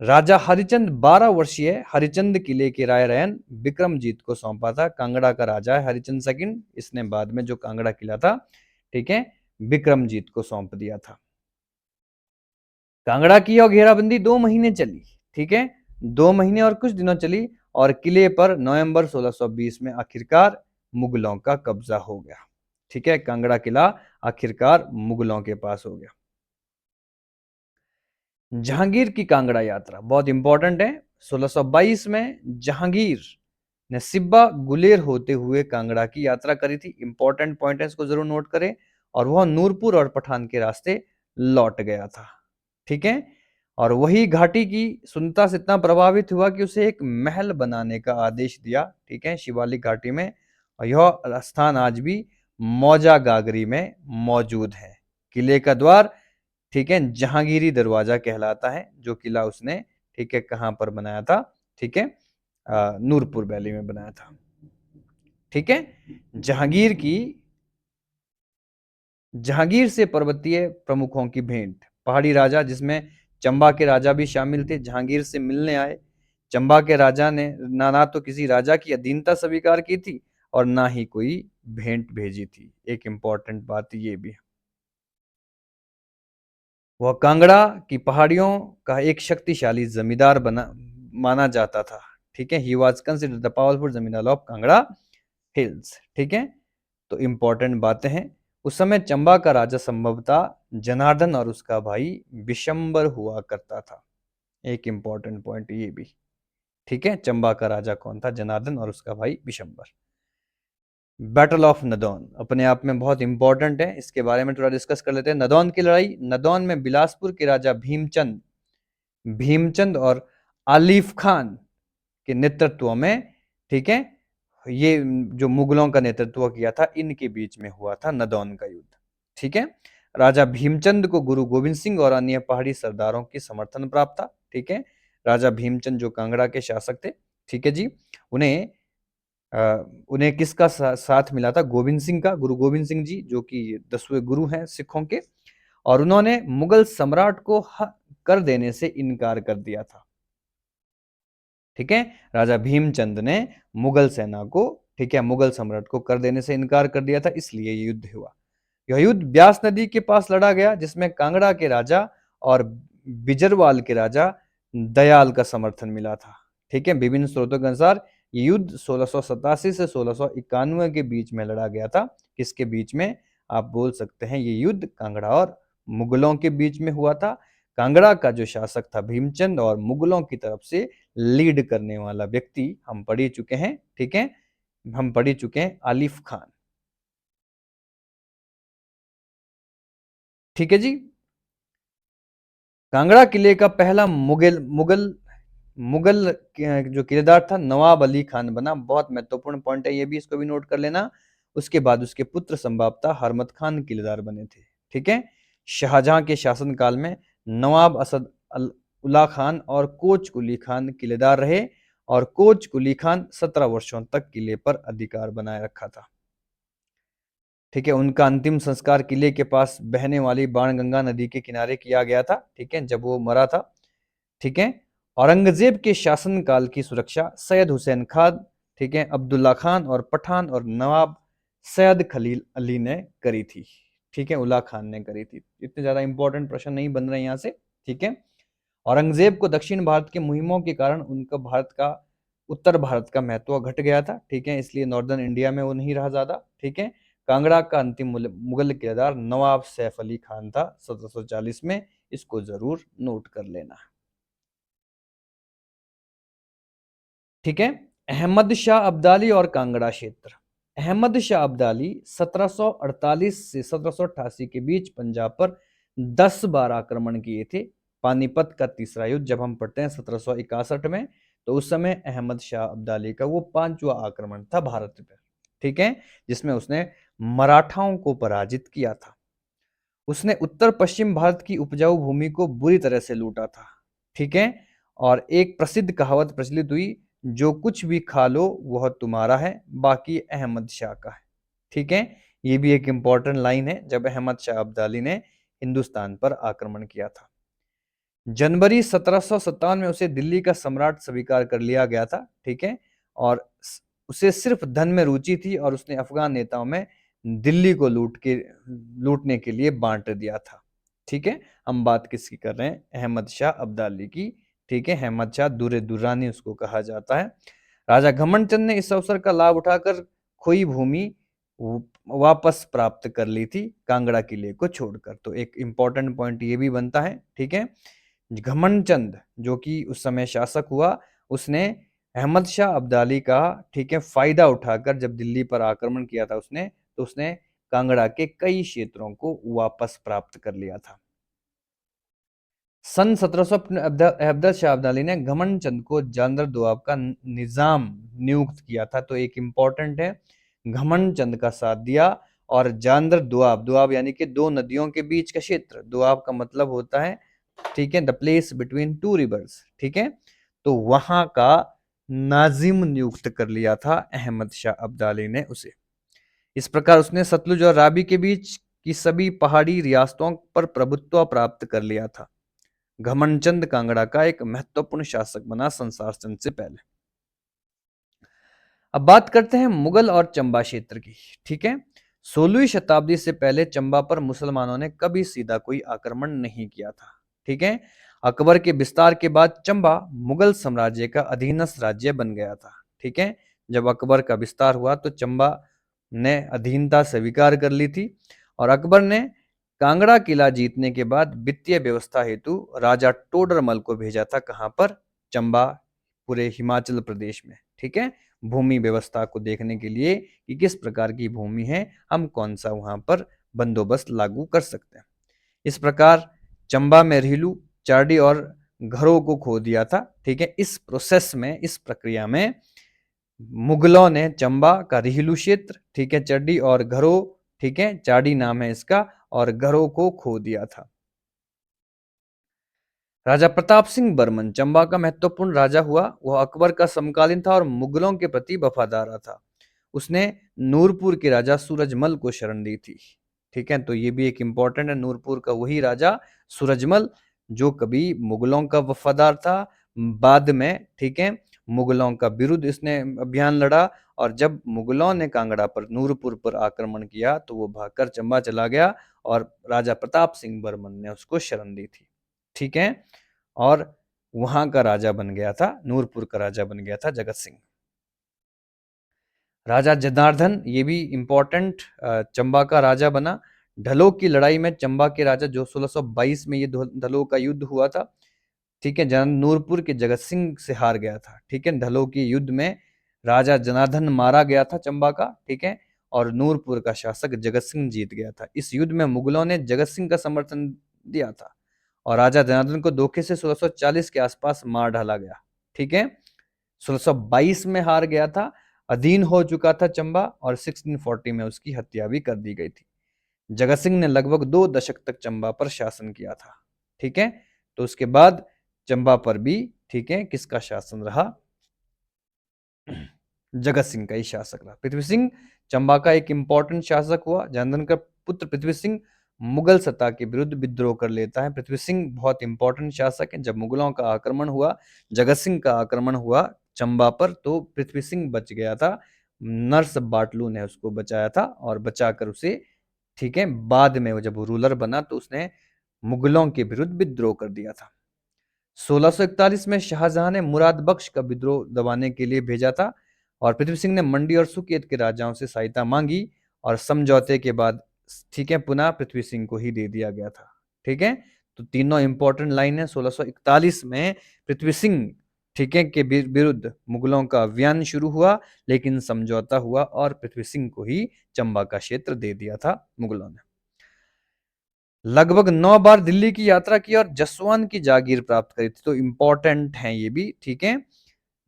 राजा हरिचंद 12 वर्षीय हरिचंद किले के राय रैन विक्रमजीत को सौंपा था। कांगड़ा का राजा है हरिचंद सेकंड, इसने बाद में जो कांगड़ा किला था, ठीक है, विक्रमजीत को सौंप दिया था। कांगड़ा की और घेराबंदी 2 महीने चली, ठीक है। 2 महीने और कुछ दिनों चली और किले पर नवंबर 1620 में आखिरकार मुगलों का कब्जा हो गया, ठीक है। कांगड़ा किला आखिरकार मुगलों के पास हो गया। जहांगीर की कांगड़ा यात्रा बहुत इंपॉर्टेंट है। 1622 में जहांगीर ने सिब्बा गुलेर होते हुए कांगड़ा की यात्रा करी थी। इंपॉर्टेंट पॉइंट है, इसको जरूर नोट करें। और वह नूरपुर और पठान के रास्ते लौट गया था, ठीक है। और वही घाटी की सुंदरता से इतना प्रभावित हुआ कि उसे एक महल बनाने का आदेश दिया, ठीक है, शिवालिक घाटी में। और यह स्थान आज भी मौजा गागरी में मौजूद है। किले का द्वार, ठीक है, जहांगीरी दरवाजा कहलाता है। जो किला उसने, ठीक है, कहां पर बनाया था? ठीक है, नूरपुर वैली में बनाया था, ठीक है। जहांगीर की जहांगीर से पर्वतीय प्रमुखों की भेंट, पहाड़ी राजा जिसमें चंबा के राजा भी शामिल थे, जहांगीर से मिलने आए। चंबा के राजा ने ना तो किसी राजा की अधीनता स्वीकार की थी और ना ही कोई भेंट भेजी थी। एक इंपॉर्टेंट बात ये भी है। वह कांगड़ा की पहाड़ियों का एक शक्तिशाली जमींदार बना माना जाता था। ठीक है, he was considered the powerful जमींदार ऑफ कांगड़ा हिल्स। ठीक है, तो इंपॉर्टेंट बातें हैं। उस समय चंबा का राजा संभवतः जनार्दन और उसका भाई बिशंबर हुआ करता था। एक इंपॉर्टेंट पॉइंट ये भी। ठीक है, चंबा का राजा कौन था? जनार्दन और उसका भाई बिशंबर। बैटल ऑफ नदौन अपने आप में बहुत इंपॉर्टेंट है, इसके बारे में थोड़ा डिस्कस कर लेते हैं। नदौन की लड़ाई, नदौन में बिलासपुर के राजा भीमचंद भीमचंद और आलिफ खान के नेतृत्व में, ठीक है, ये जो मुगलों का नेतृत्व किया था, इनके बीच में हुआ था नदौन का युद्ध। ठीक है, राजा भीमचंद को गुरु गोविंद सिंह और अन्य पहाड़ी सरदारों की समर्थन प्राप्त था। ठीक है, राजा भीमचंद जो कांगड़ा के शासक थे, ठीक है जी, उन्हें उन्हें किसका साथ मिला था? गोविंद सिंह का, गुरु गोविंद सिंह जी जो कि 10वें गुरु हैं सिखों के, और उन्होंने मुगल सम्राट को कर देने से इनकार कर दिया था। ठीक है, राजा भीमचंद ने मुगल सेना को, ठीक है, मुगल सम्राट को कर देने से इनकार कर दिया था, इसलिए ये युद्ध हुआ। यह युद्ध ब्यास नदी के पास लड़ा गया, जिसमें कांगड़ा के राजा और बिजरवाल के राजा दयाल का समर्थन मिला था। ठीक है, विभिन्न स्रोतों के अनुसार ये युद्ध 1687 से 1691 के बीच में लड़ा गया था। किसके बीच में? आप बोल सकते हैं ये युद्ध कांगड़ा और मुगलों के बीच में हुआ था। कांगड़ा का जो शासक था भीमचंद, और मुगलों की तरफ से लीड करने वाला व्यक्ति हम पढ़ ही चुके हैं। ठीक है, हम पढ़ ही चुके हैं, आलिफ खान। ठीक है जी, कांगड़ा किले का पहला मुगल मुगल मुगल जो किलेदार था नवाब अली खान बना। बहुत महत्वपूर्ण पॉइंट है ये भी, इसको भी नोट कर लेना। उसके बाद उसके पुत्र संभवतः हरमत खान किलेदार बने थे। ठीक है, शाहजहां के शासनकाल में नवाब असद उल्ला खान और कोच कुली खान किलेदार रहे, और कोच कुली खान 17 वर्षों तक किले पर अधिकार बनाए रखा था। ठीक है, उनका अंतिम संस्कार किले के पास बहने वाली बाणगंगा नदी के किनारे किया गया था। ठीक है, जब वो मरा था। ठीक है, औरंगजेब के शासनकाल की सुरक्षा सैयद हुसैन खान, ठीक है, अब्दुल्ला खान और पठान और नवाब सैयद खलील अली ने करी थी। ठीक है, उल्ला खान ने करी थी। इतने ज्यादा इंपॉर्टेंट प्रश्न नहीं बन रहे यहाँ से। ठीक है, औरंगजेब को दक्षिण भारत के मुहिमों के कारण उनका भारत का उत्तर भारत का महत्व घट गया था। ठीक है, इसलिए नॉर्दर्न इंडिया में वो नहीं रहा ज्यादा। ठीक है, कांगड़ा का अंतिम मुगल किलेदार नवाब सैफ अली खान था 1740 में। इसको जरूर नोट कर लेना। ठीक है, अहमद शाह अब्दाली और कांगड़ा क्षेत्र। अहमद शाह अब्दाली 1748 से 1788 के बीच पंजाब पर 10 बार आक्रमण किए थे। पानीपत का तीसरा युद्ध जब हम पढ़ते हैं 1761 में, तो उस समय अहमद शाह अब्दाली का वो 5वां आक्रमण था भारत पर। ठीक है, जिसमें उसने मराठाओं को पराजित किया था। उसने उत्तर पश्चिम भारत की उपजाऊ भूमि को बुरी तरह से लूटा था। ठीक है, और एक प्रसिद्ध कहावत प्रचलित हुई, जो कुछ भी खा लो वह तुम्हारा है, बाकी अहमद शाह का है। ठीक है, ये भी एक इंपॉर्टेंट लाइन है जब अहमद शाह अब्दाली ने हिंदुस्तान पर आक्रमण किया था। जनवरी 1757 में उसे दिल्ली का सम्राट स्वीकार कर लिया गया था। ठीक है, और उसे सिर्फ धन में रुचि थी, और उसने अफगान नेताओं में दिल्ली को लूटने के लिए बांट दिया था। ठीक है, हम बात किसकी कर रहे हैं? अहमद शाह अब्दाली की। ठीक है, अहमद शाह दुर्रे दुर्रानी उसको कहा जाता है। राजा घमंड चंद ने इस अवसर का लाभ उठाकर खोई भूमि वापस प्राप्त कर ली थी, कांगड़ा किले को छोड़कर। तो एक इंपॉर्टेंट पॉइंट ये भी बनता है। ठीक है, घमंड चंद जो कि उस समय शासक हुआ, उसने अहमद शाह अब्दाली का, ठीक है, फायदा उठाकर जब दिल्ली पर आक्रमण किया था उसने, तो उसने कांगड़ा के कई क्षेत्रों को वापस प्राप्त कर लिया था। सन 1700 अहमद शाह अब्दाली ने घमंड चंद को जानदर दोआब का निजाम नियुक्त किया था। तो एक इंपॉर्टेंट है, घमंड चंद का साथ दिया, और जानदर दोआब, दोआब यानी कि दो नदियों के बीच का क्षेत्र, दोआब का मतलब होता है, ठीक है, the place between two reverse. ठीक है, तो वहां का नाजिम नियुक्त कर लिया था अहमद शाह अब्दाली ने उसे। इस प्रकार उसने सतलुज और रावी के बीच की सभी पहाड़ी रियासतों पर प्रभुत्व प्राप्त कर लिया था। घमंडचंद कांगड़ा का एक महत्वपूर्ण शासक बना संसार चंद से पहले। अब बात करते हैं मुगल और चंबा क्षेत्र की। ठीक है, 16वीं शताब्दी से पहले चंबा पर मुसलमानों ने कभी सीधा कोई आक्रमण नहीं किया था। ठीक है, अकबर के विस्तार के बाद चंबा मुगल साम्राज्य का अधीनस्थ राज्य बन गया था। ठीक है, जब अकबर का विस्तार हुआ तो चंबा ने अधीनता स्वीकार कर ली थी और अकबर ने कांगड़ा किला जीतने के बाद वित्तीय व्यवस्था हेतु राजा टोडरमल को भेजा था। कहां पर? चंबा, पूरे हिमाचल प्रदेश में। ठीक है, भूमि व्यवस्था को देखने के लिए कि किस प्रकार की भूमि है, हम कौन सा वहां पर बंदोबस्त लागू कर सकते हैं। इस प्रकार चंबा में रिहलू, चारडी और घरों को खो दिया था। ठीक है, इस प्रोसेस में, इस प्रक्रिया में मुगलों ने चंबा का रिहलू क्षेत्र, ठीक है, चड्डी और घरों, ठीक है, चारडी नाम है इसका, और घरों को खो दिया था। राजा प्रताप सिंह बर्मन चंबा का महत्वपूर्ण राजा हुआ। वह अकबर का समकालीन था और मुगलों के प्रति वफादार था। उसने नूरपुर के राजा सूरजमल को शरण दी थी। ठीक है, तो ये भी एक इंपॉर्टेंट है, नूरपुर का वही राजा सूरजमल जो कभी मुगलों का वफादार था। बाद में, ठीक है, मुगलों का विरुद्ध इसने अभियान लड़ा और जब मुगलों ने कांगड़ा पर, नूरपुर पर आक्रमण किया तो वो भागकर चंबा चला गया और राजा प्रताप सिंह बर्मन ने उसको शरण दी थी। ठीक है, और वहां का राजा बन गया था, नूरपुर का राजा बन गया था जगत सिंह। राजा जनार्दन, ये भी इंपॉर्टेंट, चंबा का राजा बना। ढलों की लड़ाई में चंबा के राजा, जो 1622 में ये ढलों का युद्ध हुआ था, ठीक है, नूरपुर के जगत सिंह से हार गया था। ठीक है, ढलों के युद्ध में राजा जनार्दन मारा गया था चंबा का। ठीक है, और नूरपुर का शासक जगत सिंह जीत गया था। इस युद्ध में मुगलों ने जगत सिंह का समर्थन दिया था और राजा जनार्दन को धोखे से 1640 के आसपास मार डाला गया। ठीक है, 1622 में हार गया था, अधीन हो चुका था चंबा और 1640 में उसकी हत्या भी कर दी गई थी। जगत सिंह ने लगभग 2 दशक तक चंबा पर शासन किया था। ठीक है, तो उसके बाद चंबा पर भी, ठीक है, किसका शासन रहा? जगत सिंह का ही शासक रहा। पृथ्वी सिंह चंबा का एक इंपॉर्टेंट शासक हुआ। जनार्दन का पुत्र पृथ्वी सिंह मुगल सत्ता के विरुद्ध विद्रोह कर लेता है। पृथ्वी सिंह बहुत इंपॉर्टेंट शासक है। जब मुगलों का आक्रमण हुआ, जगत सिंह का आक्रमण हुआ चंबा पर, तो पृथ्वी सिंह बच गया था। नर्स बाटलू ने उसको बचाया था और बचाकर उसे, ठीक है, बाद में वो जब रूलर बना तो उसने मुगलों के विरुद्ध विद्रोह कर दिया था। 1641 में शाहजहां ने मुराद बख्श का विद्रोह दबाने के लिए भेजा था और पृथ्वी सिंह ने मंडी और सुकेत के राजाओं से सहायता मांगी और समझौते के बाद, ठीक है, पुनः पृथ्वी सिंह को ही दे दिया गया था। ठीक है, तो तीनों इंपॉर्टेंट लाइन है। 1641 में पृथ्वी सिंह, ठीक है, के विरुद्ध मुगलों का अभियान शुरू हुआ, लेकिन समझौता हुआ और पृथ्वी सिंह को ही चंबा का क्षेत्र दे दिया था मुगलों ने। लगभग 9 बार दिल्ली की यात्रा की और जसवान की जागीर प्राप्त करी थी, तो इंपॉर्टेंट है ये भी। ठीक है,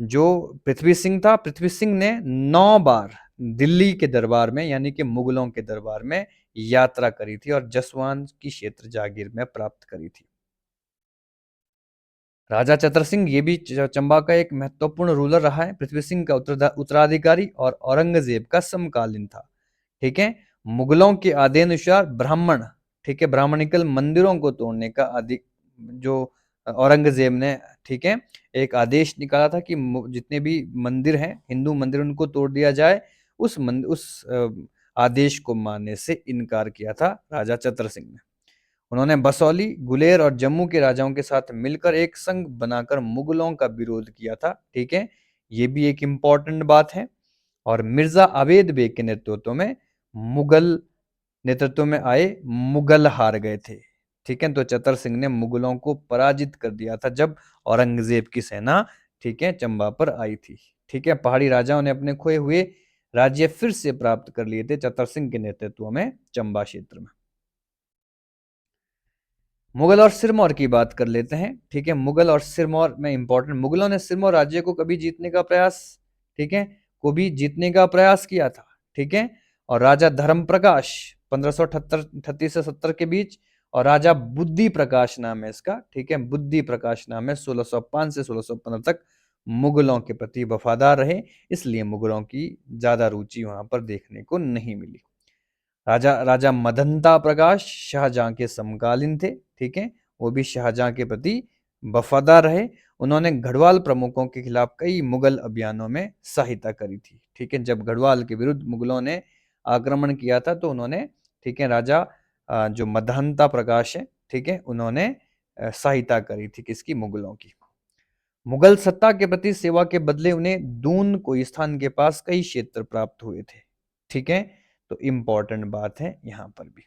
जो पृथ्वी सिंह था, पृथ्वी सिंह ने 9 बार दिल्ली के दरबार में, यानी कि मुगलों के दरबार में यात्रा करी थी और जसवान की क्षेत्र जागीर में प्राप्त करी थी। राजा चतर सिंह, ये भी चंबा का एक महत्वपूर्ण रूलर रहा है। पृथ्वी सिंह का उत्तराधिकारी और औरंगजेब का समकालीन था। ठीक है, मुगलों के आदेशानुसार ब्राह्मण, ठीक है, ब्राह्मणिकल मंदिरों को तोड़ने का जो औरंगजेब ने, ठीक है, एक आदेश निकाला था कि जितने भी मंदिर हैं, हिंदू मंदिर, उनको तोड़ दिया जाए। उस आदेश को मानने से इनकार किया था राजा चतर सिंह ने। उन्होंने बसौली, गुलेर और जम्मू के राजाओं के साथ मिलकर एक संघ बनाकर मुगलों का विरोध किया था। ठीक है, ये भी एक इंपॉर्टेंट बात है। और मिर्जा आवेद बेग के नेतृत्व में मुगल नेतृत्व में आए मुगल हार गए थे। ठीक है, तो चतर सिंह ने मुगलों को पराजित कर दिया था जब औरंगजेब की सेना, ठीक है, चंबा पर आई थी। ठीक है, पहाड़ी राजाओं ने अपने खोए हुए राज्य फिर से प्राप्त कर लिए थे चतर सिंह के नेतृत्व में चंबा क्षेत्र में। मुगल और सिरमौर की बात कर लेते हैं। ठीक है, मुगल और सिरमौर में इंपॉर्टेंट, मुगलों ने सिरमौर राज्य को कभी जीतने का प्रयास, ठीक है, को भी जीतने का प्रयास किया था। ठीक है, और राजा धर्म प्रकाश 1538 से 70 के बीच और राजा बुद्धि प्रकाश नाम है इसका, ठीक है, बुद्धि प्रकाश नाम है, 1605 से 1615 तक मुगलों के प्रति वफादार रहे, इसलिए मुगलों की ज्यादा रुचि वहां पर देखने को नहीं मिली। राजा राजा मदनता प्रकाश शाहजहां के समकालीन थे, ठीक है, वो भी शाहजहां के प्रति वफादार रहे। उन्होंने गढ़वाल प्रमुखों के खिलाफ कई मुगल अभियानों में सहायता करी थी, ठीक है। जब गढ़वाल के विरुद्ध मुगलों ने आक्रमण किया था तो उन्होंने, ठीक है, राजा जो मदनता प्रकाश है, ठीक है, उन्होंने सहायता करी थी किसकी, मुगलों की। मुगल सत्ता के प्रति सेवा के बदले उन्हें दून कोहिस्तान के पास कई क्षेत्र प्राप्त हुए थे, ठीक है। तो इंपॉर्टेंट बात है यहां पर भी।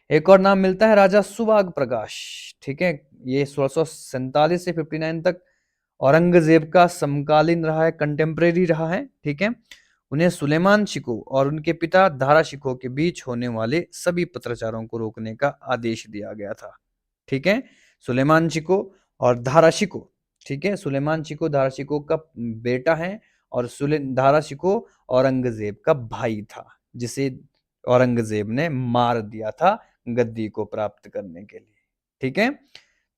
एक और नाम मिलता है राजा सुबाग प्रकाश, ठीक है। ये 1647 से 59 तक औरंगजेब का समकालीन रहा है, कंटेम्परेरी रहा है, ठीक है। उन्हें सुलेमान शिको और उनके पिता दारा शिको के बीच होने वाले सभी पत्राचारों को रोकने का आदेश दिया गया था, ठीक है। सुलेमान शिको और दारा शिको, ठीक है। सुलेमान शिको दारा शिको का बेटा है और दारा शिको औरंगजेब का भाई था, जिसे औरंगजेब ने मार दिया था गद्दी को प्राप्त करने के लिए, ठीक है।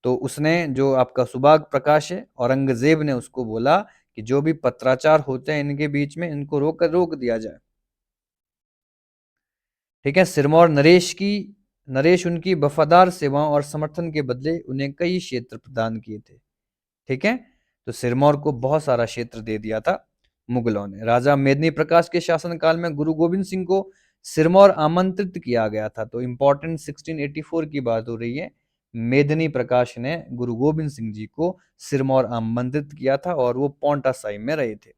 तो उसने, जो आपका सुबाग प्रकाश है, औरंगजेब ने उसको बोला कि जो भी पत्राचार होते हैं इनके बीच में, इनको रोक दिया जाए, ठीक है। सिरमौर नरेश उनकी वफादार सेवाओं और समर्थन के बदले उन्हें कई क्षेत्र प्रदान किए थे, ठीक है। तो सिरमौर को बहुत सारा क्षेत्र दे दिया था मुगलों ने। राजा मेदिनी प्रकाश के शासनकाल में गुरु गोविंद सिंह को सिरमौर आमंत्रित किया गया था। तो इंपॉर्टेंट 1684 की बात हो रही है। मेदिनी प्रकाश ने गुरु गोविंद सिंह जी को सिरमौर आमंत्रित किया था और वो पांवटा साहिब में रहे थे।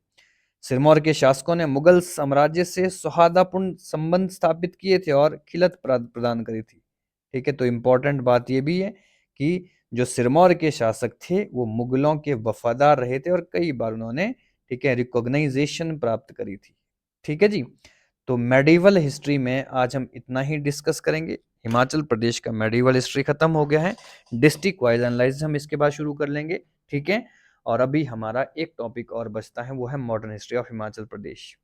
सिरमौर के शासकों ने मुगल साम्राज्य से सौहार्दपूर्ण संबंध स्थापित किए थे और खिलत प्रदान करी थी, ठीक है। तो इंपॉर्टेंट बात यह भी है कि जो सिरमौर के शासक थे वो मुगलों के वफादार रहे थे और कई बार उन्होंने, ठीक है, रिकॉग्नाइजेशन प्राप्त करी थी, ठीक है जी। तो मेडिवल हिस्ट्री में आज हम इतना ही डिस्कस करेंगे। हिमाचल प्रदेश का मेडिवल हिस्ट्री खत्म हो गया है। डिस्ट्रिक्ट वाइज एनालिसिस हम इसके बाद शुरू कर लेंगे, ठीक है। और अभी हमारा एक टॉपिक और बचता है, वो है modern history of Himachal Pradesh,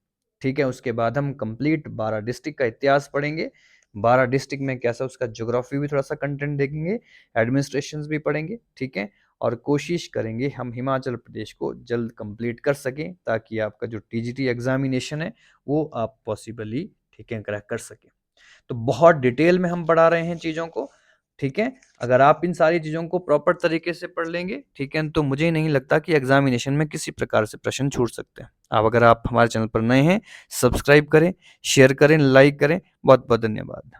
ठीक है। उसके बाद हम कंप्लीट 12 डिस्ट्रिक्ट का इतिहास पढ़ेंगे। 12 डिस्ट्रिक्ट में कैसा उसका ज्योग्राफी भी थोड़ा सा कंटेंट देखेंगे, एडमिनिस्ट्रेशन भी पढ़ेंगे, ठीक है। और कोशिश करेंगे हम हिमाचल प्रदेश को जल्द कंप्लीट कर सकें, ताकि आपका जो टीजीटी एग्जामिनेशन है वो आप पॉसिबली, ठीक है, क्रैक कर सकें। तो बहुत डिटेल में हम पढ़ा रहे हैं चीज़ों को, ठीक है। अगर आप इन सारी चीज़ों को प्रॉपर तरीके से पढ़ लेंगे, ठीक है, तो मुझे नहीं लगता कि एग्जामिनेशन में किसी प्रकार से प्रश्न छूट सकते हैं। अगर आप हमारे चैनल पर नए हैं, सब्सक्राइब करें, शेयर करें, लाइक करें। बहुत बहुत धन्यवाद।